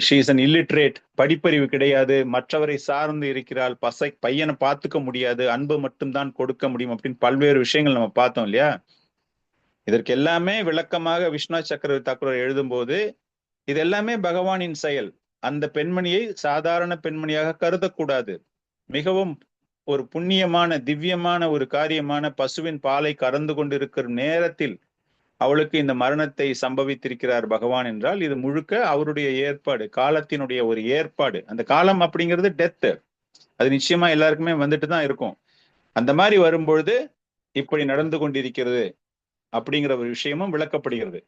[SPEAKER 2] ஷீஸ் அன் இல்லிட்ரேட், படிப்பறிவு கிடையாது, மற்றவரை சார்ந்து இருக்கிறாள், பையனை பார்த்துக்க முடியாது, அன்பு மட்டும்தான் கொடுக்க முடியும் அப்படின்னு பல்வேறு விஷயங்கள் நம்ம பார்த்தோம் இல்லையா? இதற்கு எல்லாமே விளக்கமாக விஸ்வநாத சக்கரவர்த்தி தாக்கூர் எழுதும்போது இது எல்லாமே பகவானின் செயல். அந்த பெண்மணியை சாதாரண பெண்மணியாக கருதக்கூடாது. மிகவும் ஒரு புண்ணியமான திவ்யமான ஒரு காரியமான பசுவின் பாலை கறந்து கொண்டிருக்கிற நேரத்தில் அவளுக்கு இந்த மரணத்தை சம்பவித்திருக்கிறார் பகவான் என்றால் இது முழுக்க அவருடைய ஏற்பாடு, காலத்தினுடைய ஒரு ஏற்பாடு. அந்த காலம் அப்படிங்கிறது டெத், அது நிச்சயமா எல்லாருக்குமே வந்துட்டு தான் இருக்கும். அந்த மாதிரி வரும்பொழுது இப்படி நடந்து கொண்டிருக்கிறது அப்படிங்கிற ஒரு விஷயமும் விளக்கப்படுகிறது.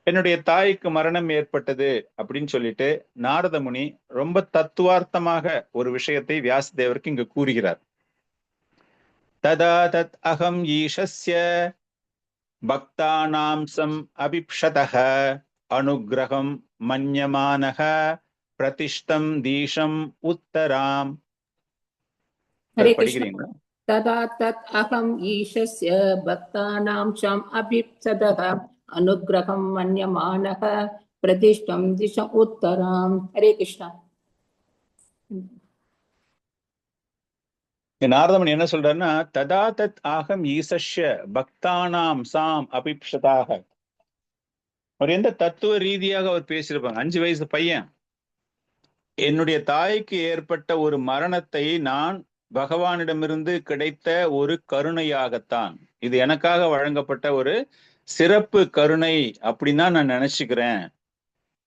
[SPEAKER 2] என்னுடைய தாய்க்கு மரணம் ஏற்பட்டது அப்படின்னு சொல்லிட்டு நாரத முனி ரொம்ப தத்துவார்த்தமாக ஒரு விஷயத்தை வியாசதேவருக்கு இங்கு கூறுகிறார். ததா தத் அகம் ஈஷஸ்ய பக்தானாம் சம் அபிப்ஷதஹ அனுக்ரகம் மன்யமானஹ பிரதிஷ்டம் தீஷம் உத்தராம்.
[SPEAKER 3] ஹரே கிருஷ்ணா.
[SPEAKER 2] படிக்கிறீங்களா?
[SPEAKER 3] ததா தத் அகம் ஈஷஸ்ய பக்தானாம் சம் அபிப்சதஹ அனுக்ரகம் மன்யமானஹ பிரதிஷ்டம் திஷம் உத்தராம். ஹரே கிருஷ்ணா.
[SPEAKER 2] நாரதமன் என்ன சொல்றாருன்னா, ததா தத் ஆகம் ஈசஸ்ய பக்தானாம் சாம் அபிப்ஷதாக. அவர் எந்த தத்துவ ரீதியாக அவர் பேசியிருப்பாங்க. 5 வயசு பையன், என்னுடைய தாய்க்கு ஏற்பட்ட ஒரு மரணத்தை நான் பகவானிடமிருந்து கிடைத்த ஒரு கருணையாகத்தான், இது எனக்காக வழங்கப்பட்ட ஒரு சிறப்பு கருணை அப்படின்னு தான் நான் நினைச்சுக்கிறேன்.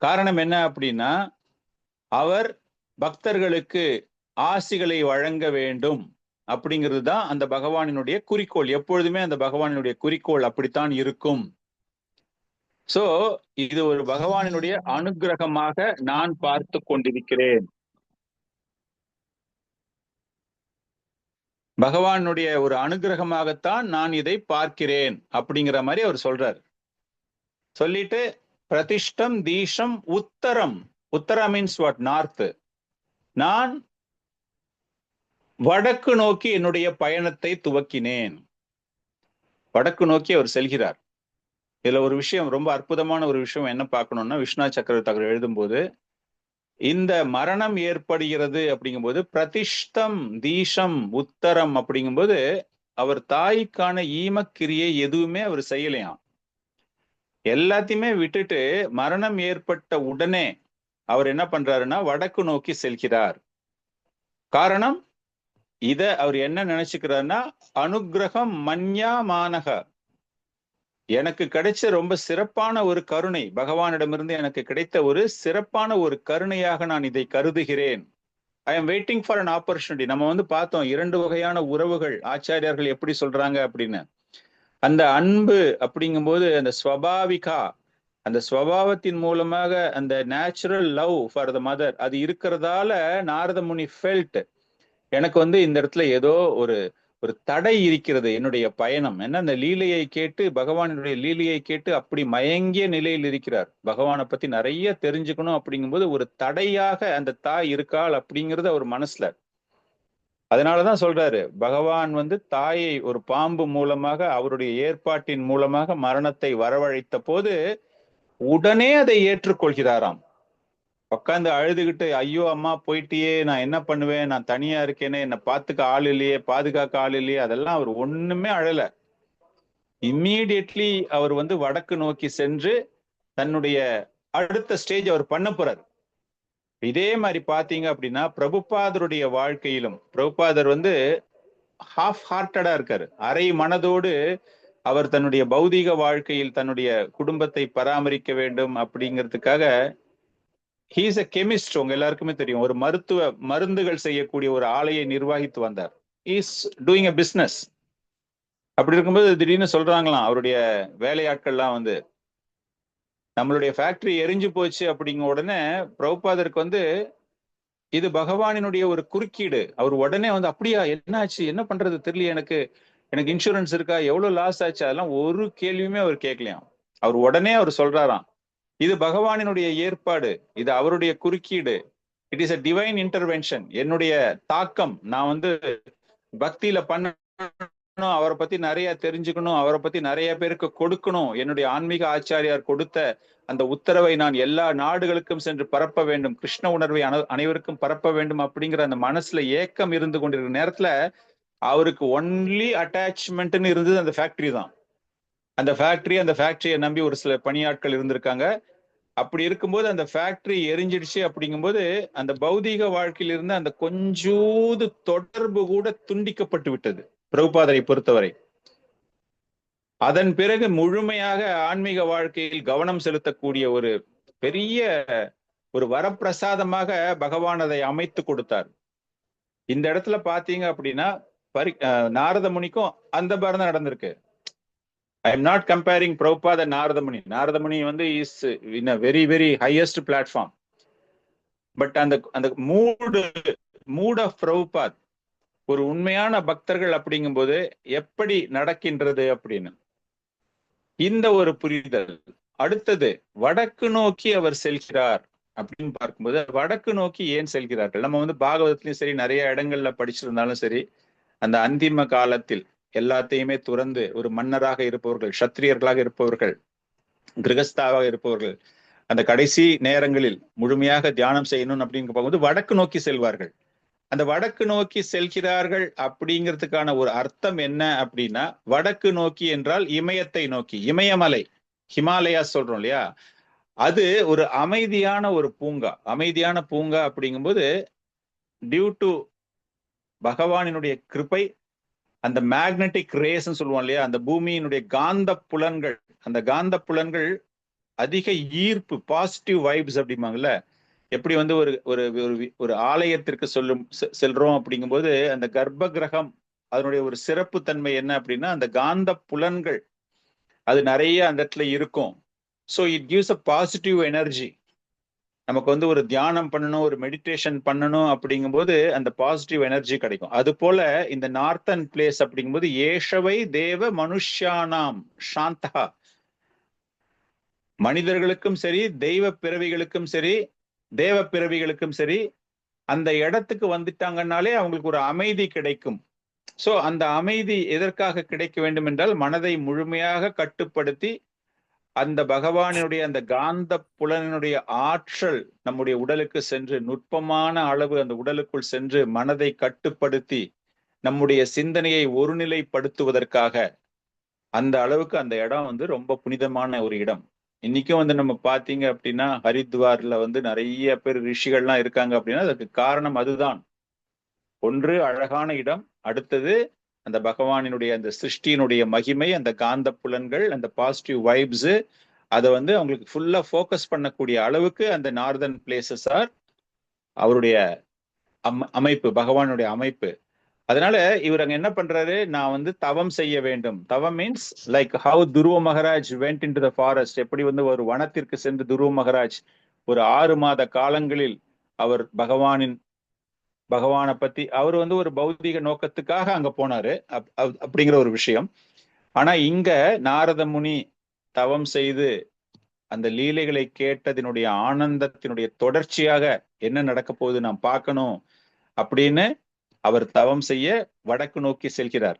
[SPEAKER 2] காரணம் என்ன அப்படின்னா, அவர் பக்தர்களுக்கு ஆசிகளை வழங்க வேண்டும் அப்படிங்கிறது தான் அந்த பகவானினுடைய குறிக்கோள். எப்பொழுதுமே அந்த பகவானினுடைய குறிக்கோள் அப்படித்தான் இருக்கும். சோ இது ஒரு பகவானினுடைய அனுகிரகமாக நான் பார்த்து கொண்டிருக்கிறேன், பகவானுடைய ஒரு அனுகிரகமாகத்தான் நான் இதை பார்க்கிறேன் அப்படிங்கிற மாதிரி அவர் சொல்றார். சொல்லிட்டு பிரதிஷ்டம் தீஷம் உத்தரம். Uthra means what? நார்த். நான் வடக்கு நோக்கி என்னுடைய பயணத்தை துவக்கினேன். வடக்கு நோக்கி அவர் செல்கிறார். இதுல ஒரு விஷயம், ரொம்ப அற்புதமான ஒரு விஷயம் என்ன பார்க்கணும்னா, விஸ்வநாத சக்கரவர்த்தி தாக்கூர் எழுதும்போது இந்த மரணம் ஏற்படுகிறது அப்படிங்கும்போது பிரதிஷ்டம் தீஷம் உத்தரம் அப்படிங்கும்போது அவர் தாய்க்கான ஈமக்கிரியை எதுவுமே அவர் செய்யலையாம். எல்லாத்தையுமே விட்டுட்டு மரணம் ஏற்பட்ட உடனே அவர் என்ன பண்றாருன்னா வடக்கு நோக்கி செல்கிறார். காரணம், இத அவர் என்ன நினைச்சுக்கிறாருன்னா, அனுகிரகம் மன்யமானக, எனக்கு கிடைச்ச ரொம்ப சிறப்பான ஒரு கருணை, பகவானிடமிருந்து எனக்கு கிடைத்த ஒரு சிறப்பான ஒரு கருணையாக நான் இதை கருதுகிறேன். I am waiting for an opportunity. நம்ம வந்து பார்த்தோம் 2 வகையான உறவுகள் ஆச்சாரியார்கள் எப்படி சொல்றாங்க அப்படின்னு. அந்த அன்பு அப்படிங்கும்போது அந்த ஸ்வபாவிகா, அந்த ஸ்வபாவத்தின் மூலமாக அந்த natural love for the mother அது இருக்கிறதால நாரத முனி ஃபெல்ட், எனக்கு வந்து இந்த இடத்துல ஏதோ ஒரு தடை இருக்கிறது என்னுடைய பயணம். என்ன, அந்த லீலையை கேட்டு, பகவானுடைய லீலையை கேட்டு அப்படி மயங்கிய நிலையில் இருக்கிறார். பகவானை பத்தி நிறைய தெரிஞ்சுக்கணும் அப்படிங்கும்போது ஒரு தடையாக அந்த தாய் இருக்காள் அப்படிங்கிறது அவர் மனசுல. அதனாலதான் சொல்றாரு, பகவான் வந்து தாயை ஒரு பாம்பு மூலமாக அவருடைய ஏற்பாட்டின் மூலமாக மரணத்தை வரவழைத்த போது உடனே அதை ஏற்றுக்கொள்கிறாராம். உட்காந்து அழுதுகிட்டு, ஐயோ அம்மா போயிட்டியே, நான் என்ன பண்ணுவேன், நான் தனியா இருக்கேனே, என்னை பார்த்துக்க ஆள் இல்லையே, பாதுகாக்க ஆள் இல்லையே, அதெல்லாம் அவர் ஒண்ணுமே அழல. இம்மீடியட்லி அவர் வந்து வடக்கு நோக்கி சென்று தன்னுடைய அடுத்த ஸ்டேஜ் அவர் பண்ண போறார். இதே மாதிரி பாத்தீங்க அப்படின்னா பிரபுபாதருடைய வாழ்க்கையிலும், பிரபுபாதர் வந்து ஹாஃப் ஹார்ட்டடா இருக்காரு, அரை மனதோடு அவர் தன்னுடைய பௌதீக வாழ்க்கையில் தன்னுடைய குடும்பத்தை பராமரிக்க வேண்டும் அப்படிங்கிறதுக்காக he is a chemist. உங்க எல்லாருக்குமே தெரியும், ஒரு மருந்துகள் செய்யக்கூடிய ஒரு ஆலையை நிர்வகித்து வந்தார். he is doing a business. அப்படி இருக்கும்போது திடீர்னு சொல்றாங்களாம் அவருடைய வேலையாட்கள்லாம் வந்து, நம்மளுடைய ஃபேக்டரி எரிஞ்சு போச்சு அப்படிங்கிற உடனே பிரபுபாதருக்கு வந்து இது பகவானினுடைய ஒரு குறுக்கீடு. அவர் உடனே வந்து அப்படியா, என்ன ஆச்சு, என்ன பண்றது தெரியல, எனக்கு இன்சூரன்ஸ் இருக்கா, எவ்வளவு லாஸ் ஆச்சு, அதெல்லாம் ஒரு கேள்வியுமே அவர் கேட்கலையாம். அவர் உடனே அவர் சொல்றாராம், இது பகவானினுடைய ஏற்பாடு, இது அவருடைய குறுக்கீடு, it is a divine intervention. என்னுடைய தாக்கம், நான் வந்து பக்தியில பண்ணணும், அவரை பத்தி நிறைய தெரிஞ்சுக்கணும், அவரை பத்தி நிறைய பேருக்கு கொடுக்கணும், என்னுடைய ஆன்மீக ஆச்சாரியார் கொடுத்த அந்த உத்தரவை நான் எல்லா நாடுகளுக்கும் சென்று பரப்ப வேண்டும், கிருஷ்ண உணர்வை அனைவருக்கும் பரப்ப வேண்டும் அப்படிங்கிற அந்த மனசுல ஏக்கம் இருந்து கொண்டிருக்கிற நேரத்துல அவருக்கு ஒன்லி அட்டாச்மெண்ட்னு இருந்தது அந்த ஃபேக்டரி தான். அந்த ஃபேக்டரியை நம்பி ஒரு சில பணியாட்கள் இருந்திருக்காங்க. அப்படி இருக்கும்போது அந்த ஃபேக்டரி எரிஞ்சிடுச்சு அப்படிங்கும்போது அந்த பௌதீக வாழ்க்கையில் இருந்த அந்த கொஞ்சூது தொடர்பு கூட துண்டிக்கப்பட்டு விட்டது பிரபுபாதரை பொறுத்தவரை. அதன் பிறகு முழுமையாக ஆன்மீக வாழ்க்கையில் கவனம் செலுத்தக்கூடிய ஒரு பெரிய ஒரு வரப்பிரசாதமாக பகவான் அதை அமைத்து கொடுத்தார். இந்த இடத்துல பாத்தீங்க அப்படின்னா நாரத முனிக்கும் அந்த மாதிரி தான் நடந்திருக்கு. I am not comparing Prabhupada Naradamuni. Naradamuni வந்து is in a very very highest platform. But அந்த மூட் ஆஃப் பிரபுபாத், ஒரு உண்மையான பக்தர்கள் அப்படிங்கும்போது எப்படி நடக்கின்றது அப்படின்னு இந்த ஒரு புரிதல். அடுத்தது வடக்கு நோக்கி அவர் செல்கிறார் அப்படின்னு பார்க்கும்போது, வடக்கு நோக்கி ஏன் செல்கிறார்கள்? நம்ம வந்து பாகவதத்திலயும் சரி, நிறைய இடங்கள்ல படிச்சிருந்தாலும் சரி, அந்த அந்திம காலத்தில் எல்லாத்தையுமே துறந்து ஒரு மன்னராக இருப்பவர்கள், சத்திரியர்களாக இருப்பவர்கள், கிரகஸ்தாவாக இருப்பவர்கள் அந்த கடைசி நேரங்களில் முழுமையாக தியானம் செய்யணும் அப்படின்னு பார்க்கும்போது வடக்கு நோக்கி செல்வார்கள். அந்த வடக்கு நோக்கி செல்கிறார்கள் அப்படிங்கிறதுக்கான ஒரு அர்த்தம் என்ன அப்படின்னா, வடக்கு நோக்கி என்றால் இமயத்தை நோக்கி, இமயமலை, ஹிமாலயா சொல்றோம் இல்லையா, அது ஒரு அமைதியான ஒரு பூங்கா. அமைதியான பூங்கா அப்படிங்கும்போது டியூ டு பகவானினுடைய கிருபை, அந்த மேக்னெட்டிக் ரேஸ்ன்னு சொல்லுவோம் இல்லையா, அந்த பூமியினுடைய காந்த புலன்கள், அந்த காந்த புலன்கள் அதிக ஈர்ப்பு, பாசிட்டிவ் வைப்ஸ் அப்படிம்பாங்கல்ல. எப்படி வந்து ஒரு ஆலயத்திற்கு செல்றோம் அப்படிங்கும்போது அந்த கர்ப்ப கிரகம் அதனுடைய ஒரு சிறப்பு தன்மை என்ன அப்படின்னா, அந்த காந்த புலன்கள் அது நிறைய அந்த இடத்துல இருக்கும். So it gives a positive energy. நமக்கு வந்து ஒரு தியானம் பண்ணணும், ஒரு மெடிடேஷன் பண்ணணும் அப்படிங்கும்போது அந்த பாசிட்டிவ் எனர்ஜி கிடைக்கும். அது போல இந்த நார்த்தன் பிளேஸ் அப்படிங்கும்போது ஏஷவை தேவ மனுஷானாம் சாந்தா, மனிதர்களுக்கும் சரி, தெய்வ பிறவிகளுக்கும் சரி, தேவ பிறவிகளுக்கும் சரி, அந்த இடத்துக்கு வந்துட்டாங்கன்னாலே அவங்களுக்கு ஒரு அமைதி கிடைக்கும். சோ அந்த அமைதி எதற்காக கிடைக்க வேண்டும் என்றால், மனதை முழுமையாக கட்டுப்படுத்தி அந்த பகவானுடைய அந்த காந்த புலனுடைய ஆற்றல் நம்முடைய உடலுக்கு சென்று, நுட்பமான அளவு அந்த உடலுக்குள் சென்று மனதை கட்டுப்படுத்தி நம்முடைய சிந்தனையை ஒருநிலைப்படுத்துவதற்காக அந்த அளவுக்கு அந்த இடம் வந்து ரொம்ப புனிதமான ஒரு இடம். இன்னைக்கும் வந்து நம்ம பாத்தீங்க அப்படின்னா ஹரித்வார்ல வந்து நிறைய பேர் ரிஷிகள்லாம் இருக்காங்க அப்படின்னா அதுக்கு காரணம் அதுதான். ஒன்று அழகான இடம், அடுத்தது அந்த பகவானினுடைய அந்த சிருஷ்டியினுடைய மகிமை, அந்த காந்த புலன்கள், அந்த பாசிட்டிவ் வைப்ஸ், அதை வந்து அவங்களுக்கு ஃபுல்லா ஃபோக்கஸ் பண்ணக்கூடிய அளவுக்கு அந்த நார்தர்ன் பிளேசஸ் ஆர் அவருடைய அமைப்பு, பகவானுடைய அமைப்பு. அதனால இவர் அங்க என்ன பண்றாரு, நான் வந்து தவம் செய்ய வேண்டும். தவம் மீன்ஸ் லைக் ஹவு துருவ Maharaj went in to the forest. எப்படி வந்து ஒரு வனத்திற்கு சென்று துருவ மகாராஜ் ஒரு 6 மாத காலங்களில் அவர் பகவானை பத்தி அவர் வந்து ஒரு பௌதிக நோக்கத்துக்காக அங்க போனாரு அப்படிங்கிற ஒரு விஷயம். ஆனா இங்க நாரத முனி தவம் செய்து அந்த லீலைகளை கேட்டதினுடைய ஆனந்தத்தினுடைய தொடர்ச்சியாக என்ன நடக்க போகுது நாம் பார்க்கணும் அப்படின்னு அவர் தவம் செய்ய வடக்கு நோக்கி செல்கிறார்.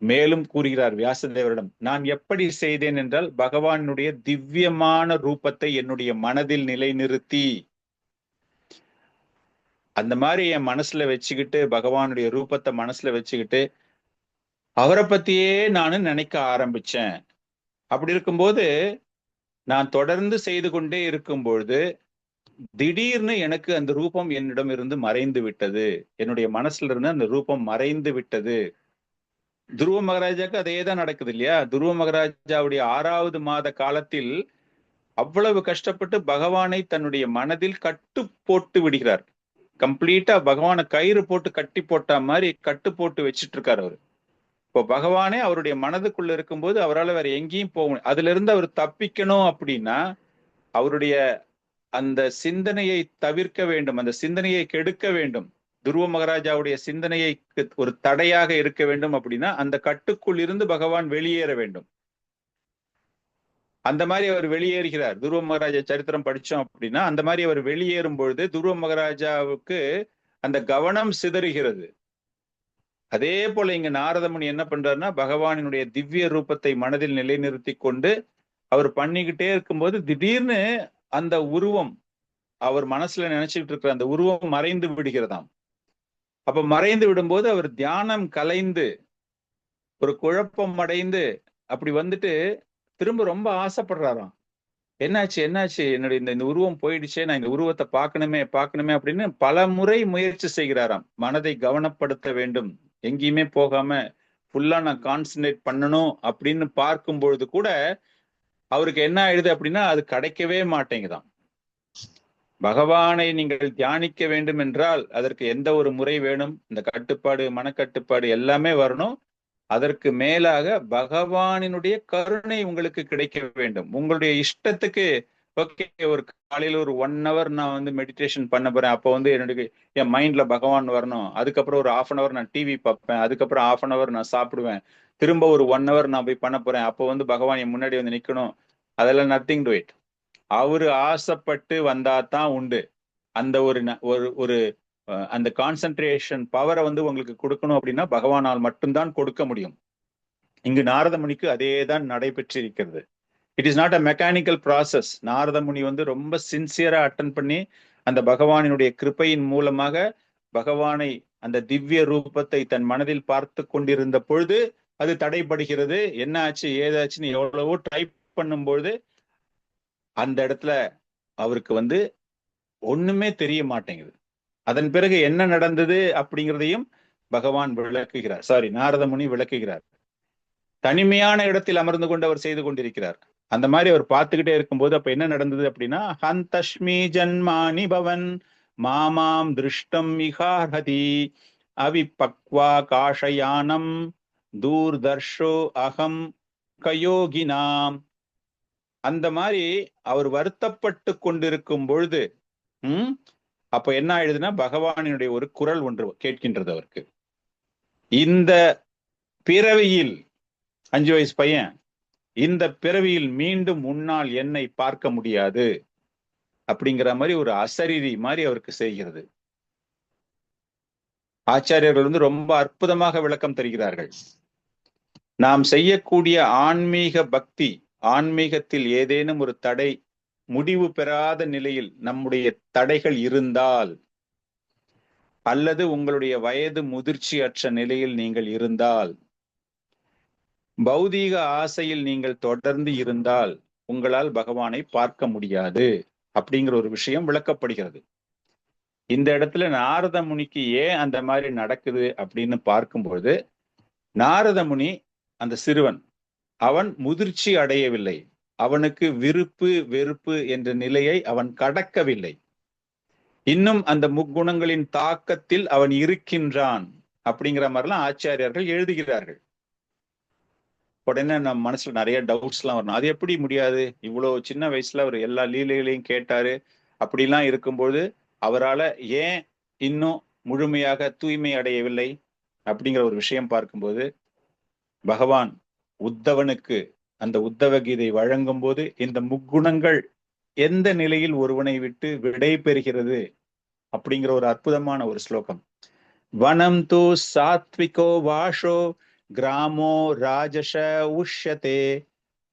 [SPEAKER 2] மேலும் கூறுகிறார் வியாசதேவரிடம், நான் எப்படி செய்தேன் என்றால், பகவானுடைய திவ்யமான ரூபத்தை என்னுடைய மனதில் நிலைநிறுத்தி, அந்த மாதிரி என் மனசுல வச்சுக்கிட்டு, பகவானுடைய ரூபத்தை மனசுல வச்சுக்கிட்டு அவரை பத்தியே நானும் நினைக்க ஆரம்பிச்சேன். அப்படி இருக்கும்போது நான் தொடர்ந்து செய்து கொண்டே இருக்கும் பொழுது திடீர்னு எனக்கு அந்த ரூபம் என்னிடம் இருந்து மறைந்து விட்டது. என்னுடைய மனசுல இருந்து அந்த ரூபம் மறைந்து விட்டது. துருவ மகாராஜாக்கு அதே தான் நடக்குது இல்லையா? துருவ மகாராஜாவுடைய 6வது மாத காலத்தில் அவ்வளவு கஷ்டப்பட்டு பகவானை தன்னுடைய மனதில் கட்டு போட்டு விடுகிறார். கம்ப்ளீட்டா பகவானை கயிறு போட்டு கட்டி போட்ட மாதிரி கட்டு போட்டு வச்சிட்டு இருக்காரு அவரு. இப்போ பகவானே அவருடைய மனதுக்குள்ள இருக்கும்போது அவரால் வேற எங்கேயும் போக முடியும். அதுல இருந்து அவர் தப்பிக்கணும் அப்படின்னா அவருடைய அந்த சிந்தனையை தவிர்க்க வேண்டும், அந்த சிந்தனையை கெடுக்க வேண்டும். துருவ மகாராஜாவுடைய சிந்தனையை ஒரு தடையாக இருக்க வேண்டும் அப்படின்னா அந்த கட்டுக்குள் இருந்து பகவான் வெளியேற வேண்டும். அந்த மாதிரி அவர் வெளியேறுகிறார். துருவ மகாராஜா சரித்திரம் படிச்சோம் அப்படின்னா அந்த மாதிரி அவர் வெளியேறும் பொழுது துருவ மகாராஜாவுக்கு அந்த கவனம் சிதறுகிறது. அதே போல இங்க நாரதமுனி என்ன பண்றாருன்னா பகவானினுடைய திவ்ய ரூபத்தை மனதில் நிலைநிறுத்தி கொண்டு அவர் பண்ணிக்கிட்டே இருக்கும்போது திடீர்னு அந்த உருவம், அவர் மனசுல நினைச்சுக்கிட்டு இருக்கிற அந்த உருவம் மறைந்து விடுகிறதாம். அப்ப மறைந்து விடும்போது அவர் தியானம் கலைந்து ஒரு குழப்பம் அடைந்து அப்படி வந்துட்டு திரும்ப ரொம்ப ஆசைப்படுறாராம். என்னாச்சு என்னாச்சு, என்னுடைய இந்த உருவம் போயிடுச்சே, நான் இந்த உருவத்தை பார்க்கணுமே அப்படின்னு பல முறை முயற்சி செய்கிறாராம். மனதை கவனப்படுத்த வேண்டும், எங்கேயுமே போகாம ஃபுல்லா நான் கான்சென்ட்ரேட் பண்ணணும் அப்படின்னு பார்க்கும் பொழுது கூட அவருக்கு என்ன ஆயிடுது அப்படின்னா அது கிடைக்கவே மாட்டேங்குதான். பகவானை நீங்கள் தியானிக்க வேண்டும் என்றால் அதற்கு எந்த ஒரு முறை வேணும், இந்த கட்டுப்பாடு மனக்கட்டுப்பாடு எல்லாமே வரணும். அதற்கு மேலாக பகவானினுடைய கருணை உங்களுக்கு கிடைக்க வேண்டும். உங்களுடைய இஷ்டத்துக்கு ஓகே, ஒரு காலையில ஒரு 1 hour நான் வந்து மெடிடேஷன் பண்ண போறேன், அப்போ வந்து என்னுடைய என் மைண்ட்ல பகவான் வரணும். அதுக்கப்புறம் ஒரு 1/2 hour நான் டிவி பார்ப்பேன், அதுக்கப்புறம் 1/2 hour நான் சாப்பிடுவேன், திரும்ப ஒரு 1 hour நான் போய் பண்ண போறேன், அப்போ வந்து பகவான் என் முன்னாடி வந்து நிக்கணும். அதெல்லாம் நத்திங் டு இட். அவரு ஆசைப்பட்டு வந்தாதான் உண்டு. அந்த ஒரு அந்த கான்சென்ட்ரேஷன் பவரை வந்து உங்களுக்கு கொடுக்கணும் அப்படின்னா பகவானால் மட்டும்தான் கொடுக்க முடியும். இங்கு நாரதமுனிக்கு அதே தான் நடைபெற்றிருக்கிறது. It is not a mechanical process. Naradamuni வந்து ரொம்ப சின்சியரா அட்டன் பண்ணி அந்த பகவானினுடைய கிருபையின் மூலமாக பகவானை அந்த திவ்ய ரூபத்தை தன் மனதில் பார்த்து கொண்டிருந்த பொழுது அது தடைபடுகிறது. என்ன ஆச்சு ஏதாச்சுன்னு எவ்வளவோ ட்ரை பண்ணும்பொழுது அந்த இடத்துல அவருக்கு வந்து ஒண்ணுமே தெரிய மாட்டேங்குது. அதன் பிறகு என்ன நடந்தது அப்படிங்கிறதையும் பகவான் விளக்குகிறார், நாரதமுனி விளக்குகிறார். தனிமையான இடத்தில் அமர்ந்து கொண்டு அவர் செய்து கொண்டிருக்கிறார். அந்த மாதிரி அவர் பார்த்துக்கிட்டே இருக்கும்போது அப்ப என்ன நடந்தது அப்படின்னா, ஹந்தஷ்மி ஜன்மானி பவன் மாமாம் திருஷ்டம் இகார்ஹதி அவிபக்வா காஷயானம் தூர்தர்ஷோ அகம் கயோகினாம். அந்த மாதிரி அவர் வருத்தப்பட்டு கொண்டிருக்கும் பொழுது அப்ப என்ன ஆயிடுதுன்னா பகவானினுடைய ஒரு குரல் ஒன்று கேட்கின்றது அவருக்கு. இந்த பிறவியில் 5 வயசு பையன், இந்த பிறவியில் மீண்டும் உன்னால் என்னை பார்க்க முடியாது அப்படிங்கிற மாதிரி ஒரு அசரீரி மாதிரி அவருக்கு செய்கிறது. ஆச்சாரியர்கள் வந்து ரொம்ப அற்புதமாக விளக்கம் தருகிறார்கள். நாம் செய்யக்கூடிய ஆன்மீக பக்தி, ஆன்மீகத்தில் ஏதேனும் ஒரு தடை, முடிவு பெறாத நிலையில் நம்முடைய தடைகள் இருந்தால், அல்லது உங்களுடைய வயது முதிர்ச்சியற்ற நிலையில் நீங்கள் இருந்தால், பௌதீக ஆசையில் நீங்கள் தொடர்ந்து இருந்தால் உங்களால் பகவானை பார்க்க முடியாது அப்படிங்கிற ஒரு விஷயம் விளக்கப்படுகிறது. இந்த இடத்துல நாரத முனிக்கு ஏன் அந்த மாதிரி நடக்குது அப்படின்னு பார்க்கும்பொழுது, நாரத முனி அந்த சிறுவன், அவன் முதிர்ச்சி அடையவில்லை, அவனுக்கு விருப்பு வெறுப்பு என்ற நிலையை அவன் கடக்கவில்லை. இன்னும் அந்த முக்குணங்களின் தாக்கத்தில் அவன் இருக்கின்றான் அப்படிங்கிற மாதிரிலாம் ஆச்சாரியர்கள் எழுதுகிறார்கள். உடனே நம்ம மனசுல நிறைய டவுட்ஸ் எல்லாம் வரணும். அது எப்படி முடியாது, இவ்வளவு சின்ன வயசுல அவர் எல்லா லீலைகளையும் கேட்டாரு, அப்படிலாம் இருக்கும்போது அவரால் ஏன் இன்னும் முழுமையாக தூய்மை அடையவில்லை அப்படிங்கிற ஒரு விஷயம் பார்க்கும்போது, பகவான் உத்தவனுக்கு அந்த உத்தவ கீதை வழங்கும் போது இந்த முக்குணங்கள் எந்த நிலையில் ஒருவனை விட்டு விடை பெறுகிறது அப்படிங்கிற ஒரு அற்புதமான ஒரு ஸ்லோகம். வனம் தூ சாத்விகோ வாஷோ கிராமோ ராஜச உஷ்யதே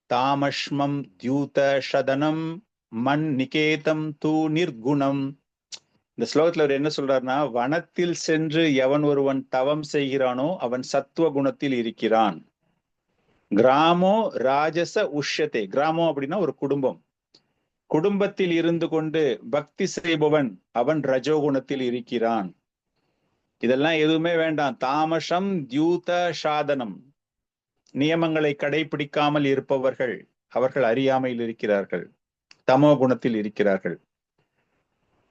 [SPEAKER 2] தாமஷ்மம் தியூத சதனம் மண் நிகேதம் தூ நிர்குணம். இந்த ஸ்லோகத்துல அவர் என்ன சொல்றாருன்னா, வனத்தில் சென்று எவன் ஒருவன் தவம் செய்கிறானோ அவன் சத்துவ குணத்தில் இருக்கிறான். கிராமோ ராஜச உஷ்யதே, கிராமம் அப்படின்னா ஒரு குடும்பம், குடும்பத்தில் இருந்து கொண்டு பக்தி செய்பவன் அவன் ரஜோகுணத்தில் இருக்கிறான். இதெல்லாம் எதுவுமே வேண்டாம். தாமசம் தியூத சாதனம், நியமங்களை கடைபிடிக்காமல் இருப்பவர்கள் அவர்கள் அறியாமையில் இருக்கிறார்கள், தமோ குணத்தில் இருக்கிறார்கள்.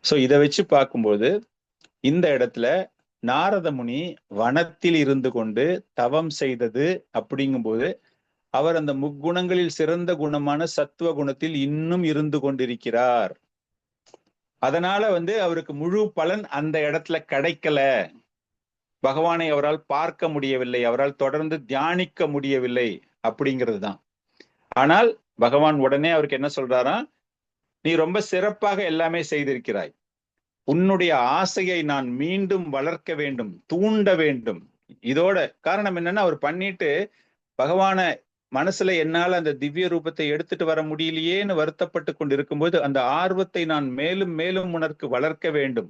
[SPEAKER 2] சோ இதை வச்சு பார்க்கும்போது இந்த இடத்துல நாரத முனி வனத்தில் இருந்து கொண்டு தவம் செய்தது அப்படிங்கும்போது அவர் அந்த முக்குணங்களில் சிறந்த குணமான சத்துவ குணத்தில் இன்னும் இருந்து கொண்டிருக்கிறார். அதனால அவருக்கு முழு பலன் அந்த இடத்துல கிடைக்கல. பகவானை அவரால் பார்க்க முடியவில்லை, அவரால் தொடர்ந்து தியானிக்க முடியவில்லை அப்படிங்கிறது தான். ஆனால் பகவான் உடனே அவருக்கு என்ன சொல்றாராம், நீ ரொம்ப சிறப்பாக எல்லாமே செய்திருக்கிறாய், உன்னுடைய ஆசையை நான் மீண்டும் வளர்க்க வேண்டும், தூண்ட வேண்டும். இதோட காரணம் என்னன்னா, அவர் பண்ணிட்டு பகவான மனசுல என்னால அந்த திவ்ய ரூபத்தை எடுத்துட்டு வர முடியலையேன்னு வருத்தப்பட்டு கொண்டு இருக்கும்போது அந்த ஆர்வத்தை நான் மேலும் மேலும் உனக்கு வளர்க்க வேண்டும்,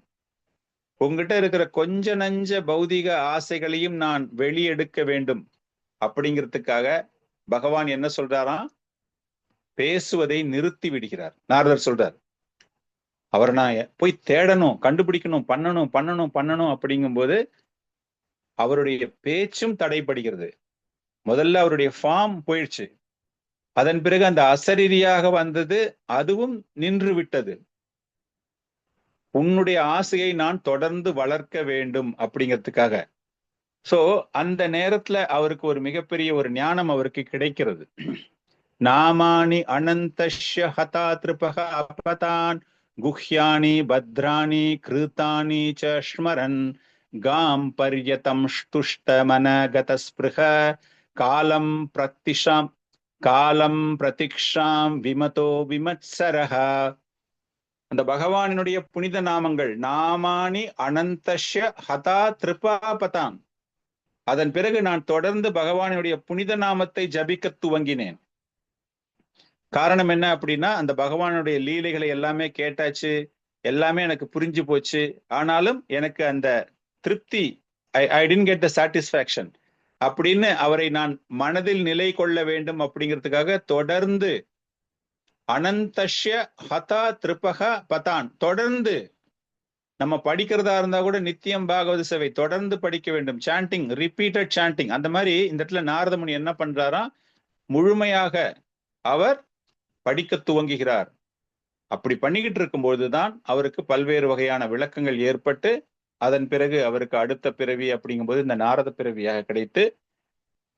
[SPEAKER 2] உங்ககிட்ட இருக்கிற கொஞ்ச நஞ்ச பௌதிக ஆசைகளையும் நான் வெளியெடுக்க வேண்டும் அப்படிங்கிறதுக்காக பகவான் என்ன சொல்றாராம், பேசுவதை நிறுத்தி விடுகிறார். நாரதர் சொல்றார், அவர் நான் போய் தேடணும், கண்டுபிடிக்கணும், பண்ணணும் அப்படிங்கும்போது அவருடைய பேச்சும் தடைபடுகிறது. முதல்ல அவருடைய ஃபார்ம் போயிடுச்சு, அதன் பிறகு அந்த அசரீரியாக வந்தது, அதுவும் நின்று விட்டது. உன்னுடைய ஆசையை நான் தொடர்ந்து வளர்க்க வேண்டும் அப்படிங்கிறதுக்காக. சோ அந்த நேரத்துல அவருக்கு ஒரு மிகப்பெரிய ஒரு ஞானம் அவருக்கு கிடைக்கிறது. நாமானி அனந்தஷ்ய ஹதா த்ருபஹ அபதான் குஹ்யானி பத்ராணி கிருதானி ச ஸ்மரன் காம் பர்யதம் ஸ்துஷ்ட மனகதஸ்பிருஹ காலம் பிரதிக்ஷாம் விமதோ விமத்சரஹ. அந்த பகவானினுடைய புனித நாமங்கள் நாமானி அனந்தஷ்ய ஹதா த்ருபாபதாம். அதன் பிறகு நான் தொடர்ந்து பகவானுடைய புனித நாமத்தை ஜபிக்க துவங்கினேன். காரணம் என்ன அப்படின்னா, அந்த பகவானுடைய லீலைகளை எல்லாமே கேட்டாச்சு, எல்லாமே எனக்கு புரிஞ்சு போச்சு. ஆனாலும் எனக்கு அந்த திருப்தி, I didn't get the satisfaction அப்படின்னு அவரை நான் மனதில் நிலை கொள்ள வேண்டும் அப்படிங்கிறதுக்காக தொடர்ந்து அனந்தஷ்ய ஹதா த்ருபஹ பதான், தொடர்ந்து நம்ம படிக்கிறதா இருந்தா கூட நித்தியம் பாகவத சேவை தொடர்ந்து படிக்க வேண்டும். Sanding, repeated sanding. அந்த மாதிரி இந்த இடத்துல நாரத முனி என்ன பண்றாராம், முழுமையாக அவர் படிக்க துவங்குகிறார். அப்படி பண்ணிக்கிட்டு இருக்கும்போதுதான் அவருக்கு பல்வேறு வகையான விளக்கங்கள் ஏற்பட்டு அதன் பிறகு அவருக்கு அடுத்த பிறவி அப்படிங்கும்போது இந்த நாரத பிறவியாக கிடைத்து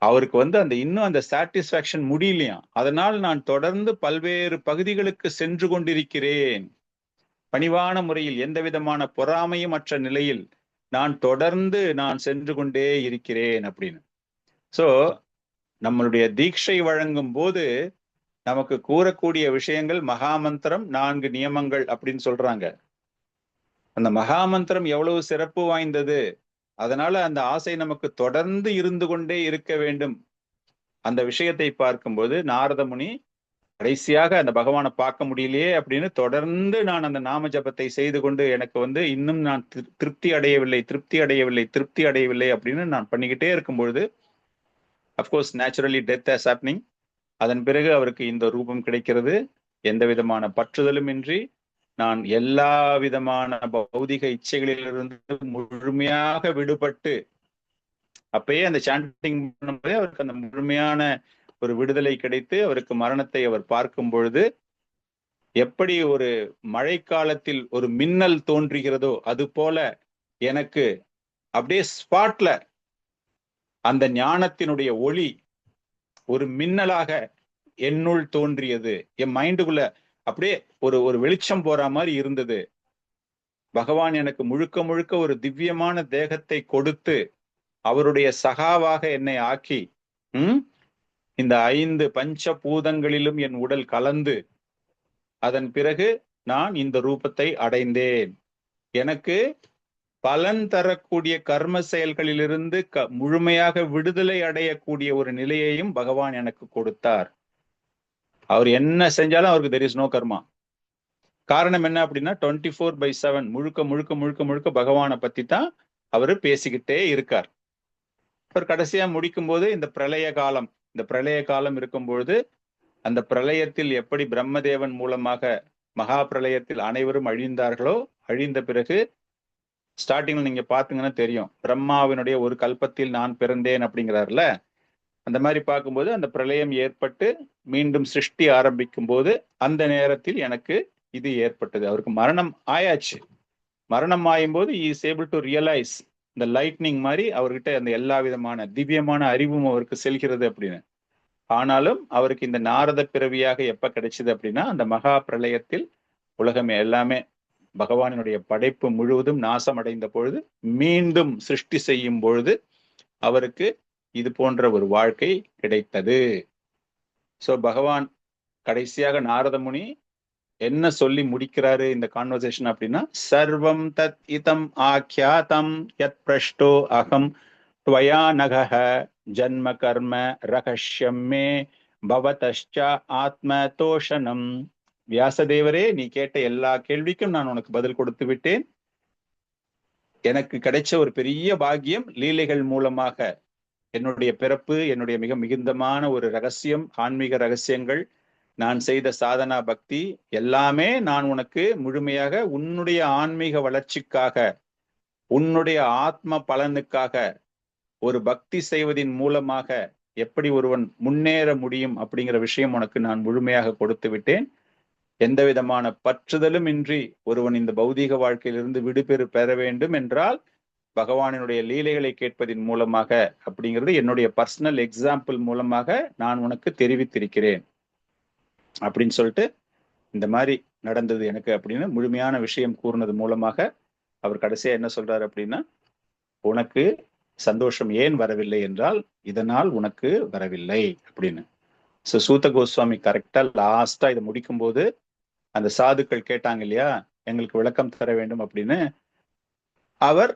[SPEAKER 2] அவருக்கு அந்த இன்னும் அந்த சாட்டிஸ்பாக்சன் முடியலையா. அதனால் நான் தொடர்ந்து பல்வேறு பகுதிகளுக்கு சென்று கொண்டிருக்கிறேன், பணிவான முறையில் எந்த விதமான பொறாமையும் அற்ற நிலையில் நான் தொடர்ந்து சென்று கொண்டே இருக்கிறேன் அப்படின்னு. சோ நம்மளுடைய தீட்சை வழங்கும் போது நமக்கு கூறக்கூடிய விஷயங்கள் மகாமந்திரம், 4 நியமங்கள் அப்படின்னு சொல்றாங்க. அந்த மகாமந்திரம் எவ்வளவு சிறப்பு வாய்ந்தது, அதனால அந்த ஆசை நமக்கு தொடர்ந்து இருந்து கொண்டே இருக்க வேண்டும். அந்த விஷயத்தை பார்க்கும்போது நாரத முனி கடைசியாக அந்த பகவானை பார்க்க முடியலையே அப்படின்னு தொடர்ந்து நான் அந்த நாம ஜபத்தை செய்து கொண்டு எனக்கு இன்னும் நான் திருப்தி அடையவில்லை அப்படின்னு நான் பண்ணிக்கிட்டே இருக்கும்பொழுது of course naturally death is happening. அதன் பிறகு அவருக்கு இந்த ரூபம் கிடைக்கிறது. எந்த விதமான பற்றுதலும் இன்றி நான் எல்லா விதமான பௌதிக இச்சைகளிலிருந்து முழுமையாக விடுபட்டு, அப்பயே அந்த சாண்டிங் பண்ணும்போதே அவருக்கு அந்த முழுமையான ஒரு விடுதலை கிடைத்து அவருக்கு மரணத்தை அவர் பார்க்கும் பொழுது எப்படி ஒரு மழைக்காலத்தில் ஒரு மின்னல் தோன்றுகிறதோ அது போல எனக்கு அப்படியே ஸ்பாட்ல அந்த ஞானத்தினுடைய ஒளி ஒரு மின்னலாக என்னுள் தோன்றியது. என் மைண்டுக்குள்ள அப்படியே ஒரு வெளிச்சம் போற மாதிரி இருந்தது. பகவான் எனக்கு முழுக்க முழுக்க ஒரு திவ்யமான தேகத்தை கொடுத்து அவருடைய சகாவாக என்னை ஆக்கி இந்த 5 பஞ்சபூதங்களிலும் என் உடல் கலந்து அதன் பிறகு நான் இந்த ரூபத்தை அடைந்தேன். எனக்கு பலன் தரக்கூடிய கர்ம செயல்களிலிருந்து முழுமையாக விடுதலை அடையக்கூடிய ஒரு நிலையையும் பகவான் எனக்கு கொடுத்தார். அவர் என்ன செஞ்சாலும் அவருக்கு தெர் இஸ் நோ கர்மா. காரணம் என்ன அப்படின்னா 24/7 முழுக்க முழுக்க முழுக்க முழுக்க பகவானை பத்தி தான் அவரு பேசிக்கிட்டே இருக்கார். அவர் கடைசியா முடிக்கும் போது இந்த பிரளய காலம் இருக்கும் பொழுது அந்த பிரளயத்தில் எப்படி பிரம்மதேவன் மூலமாக மகா பிரளயத்தில் அனைவரும் அழிந்தார்களோ, அழிந்த பிறகு ஸ்டார்டிங்ல நீங்க பாத்தீங்கன்னா தெரியும், பிரம்மாவினுடைய ஒரு கல்பத்தில் நான் பிறந்தேன் அப்படிங்கிறாருல. அந்த மாதிரி பார்க்கும்போது அந்த பிரளயம் ஏற்பட்டு மீண்டும் சிருஷ்டி ஆரம்பிக்கும் போது அந்த நேரத்தில் எனக்கு இது ஏற்பட்டது. அவருக்கு மரணம் ஆயாச்சு. மரணம் ஆயும் போது இஸ் ஏபிள் டு ரியலைஸ் இந்த லைட்னிங் மாதிரி அவர்கிட்ட அந்த எல்லா விதமான திவ்யமான அறிவும் அவருக்கு செல்கிறது அப்படின்னு. ஆனாலும் அவருக்கு இந்த நாரத பிறவியாக எப்ப கிடைச்சது அப்படின்னா, அந்த மகா பிரளயத்தில் உலகம் எல்லாமே பகவானினுடைய படைப்பு முழுவதும் நாசமடைந்த பொழுது மீண்டும் சிருஷ்டி செய்யும் பொழுது அவருக்கு இது போன்ற ஒரு வாழ்க்கை கிடைத்தது. சோ பகவான் கடைசியாக நாரத முனி என்ன சொல்லி முடிக்கிறாரு இந்த கான்வர்சேஷன் அப்படின்னா, சர்வம் தத் இதம் ஆக்யாதம் யத் பிரஷ்டோ அகம் த்வயா நகஹ ஜன்ம கர்ம ரகஷ்யம் மே பவதஷ்ச ஆத்ம தோஷனம். வியாசதேவரே, நீ கேட்ட எல்லா கேள்விக்கும் நான் உனக்கு பதில் கொடுத்து விட்டேன். எனக்கு கிடைச்ச ஒரு பெரிய பாக்கியம், லீலைகள் மூலமாக என்னுடைய பிறப்பு, என்னுடைய மிக மிகுந்தமான ஒரு ரகசியம், ஆன்மீக ரகசியங்கள், நான் செய்த சாதனா பக்தி எல்லாமே நான் உனக்கு முழுமையாக உன்னுடைய ஆன்மீக வளர்ச்சிக்காக, உன்னுடைய ஆத்ம பலனுக்காக, ஒரு பக்தி செய்வதின் மூலமாக எப்படி ஒருவன் முன்னேற முடியும் அப்படிங்கிற விஷயம் உனக்கு நான் முழுமையாக கொடுத்து விட்டேன். எந்த விதமான பற்றுதலும் இன்றி ஒருவன் இந்த பௌதீக வாழ்க்கையிலிருந்து விடுபெறு பெற வேண்டும் என்றால் பகவானினுடைய லீலைகளை கேட்பதின் மூலமாக அப்படிங்கிறது என்னுடைய பர்சனல் எக்ஸாம்பிள் மூலமாக நான் உனக்கு தெரிவித்திருக்கிறேன் அப்படின்னு சொல்லிட்டு, இந்த மாதிரி நடந்தது எனக்கு அப்படின்னு முழுமையான விஷயம் கூறினது மூலமாக அவர் கடைசியா என்ன சொல்றாரு அப்படின்னா, உனக்கு சந்தோஷம் ஏன் வரவில்லை என்றால் இதனால் உனக்கு வரவில்லை அப்படின்னு. சோ சூத கோஸ்வாமி கரெக்டா லாஸ்டா இதை முடிக்கும் போது அந்த சாதுக்கள் கேட்டாங்க இல்லையா, எங்களுக்கு விளக்கம் தர வேண்டும் அப்படின்னு, அவர்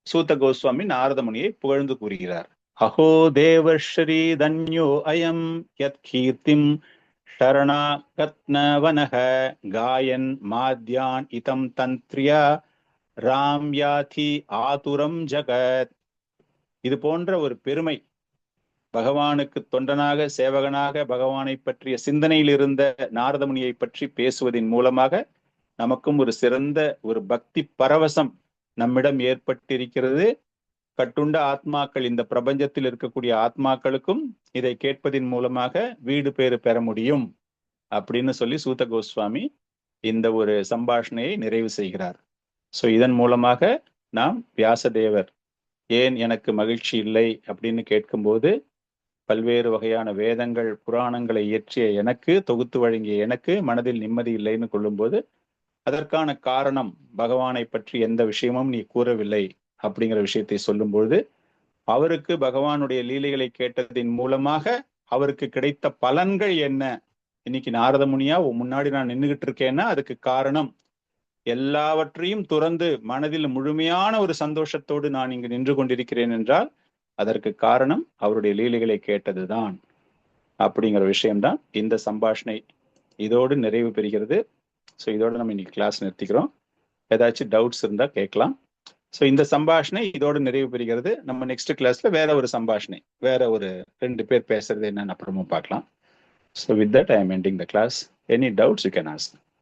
[SPEAKER 2] சூத கோஸ்வாமி நாரத முனியை புகழ்ந்து கூறுகிறார். அஹோ தேவஸ்ரீ தன்யோ அயம் யத் கீர்த்திம் சரணாகத்னவனஹ காயன் மாத்யான் இதம் தந்த்ரியா ராம் யாதி ஆதுரம் ஜகத். இது போன்ற ஒரு பெருமை, பகவானுக்கு தொண்டனாக சேவகனாக பகவானை பற்றிய சிந்தனையில் இருந்த நாரத முனியை பற்றி பேசுவதன் மூலமாக நமக்கும் ஒரு சிறந்த ஒரு பக்தி பரவசம் நம்மிடம் ஏற்பட்டிருக்கிறது. கட்டுண்ட ஆத்மாக்கள், இந்த பிரபஞ்சத்தில் இருக்கக்கூடிய ஆத்மாக்களுக்கும் இதை கேட்பதின் மூலமாக வீடு பேறு பெற முடியும் அப்படின்னு சொல்லி சூத கோஸ்வாமி இந்த ஒரு சம்பாஷணையை நிறைவு செய்கிறார். சோ இதன் மூலமாக நாம் வியாசதேவர் ஏன் எனக்கு மகிழ்ச்சி இல்லை அப்படின்னு கேட்கும்போது, பல்வேறு வகையான வேதங்கள் புராணங்களை இயற்றிய எனக்கு, தொகுத்து வழங்கிய எனக்கு மனதில் நிம்மதி இல்லைன்னு கொள்ளும்போது, அதற்கான காரணம் பகவானை பற்றி எந்த விஷயமும் நீ கூறவில்லை அப்படிங்கிற விஷயத்தை சொல்லும்பொழுது, அவருக்கு பகவானுடைய லீலைகளை கேட்டதின் மூலமாக அவருக்கு கிடைத்த பலன்கள் என்ன, இன்னைக்கு நாரத முனியா முன்னாடி நான் நின்றுகிட்டு இருக்கேன்னா அதுக்கு காரணம், எல்லாவற்றையும் துறந்து மனதில் முழுமையான ஒரு சந்தோஷத்தோடு நான் இங்கு நின்று கொண்டிருக்கிறேன் என்றால் அதற்கு காரணம் அவருடைய லீலைகளை கேட்டதுதான் அப்படிங்கிற விஷயம்தான் இந்த சம்பாஷணை இதோடு நிறைவு பெறுகிறது. ஸோ இதோட நம்ம இன்னைக்கு கிளாஸ் நிறுத்திக்கிறோம். ஏதாச்சும் டவுட்ஸ் இருந்தா கேட்கலாம். ஸோ இந்த சம்பாஷணை இதோடு நிறைவு பெறுகிறது. நம்ம நெக்ஸ்ட் கிளாஸ்ல வேற ஒரு சம்பாஷணை, வேற ஒரு 2 பேர் பேசுறது என்னன்னு அப்புறமும் பார்க்கலாம். So with that I am ending the class. Any doubts you can ask.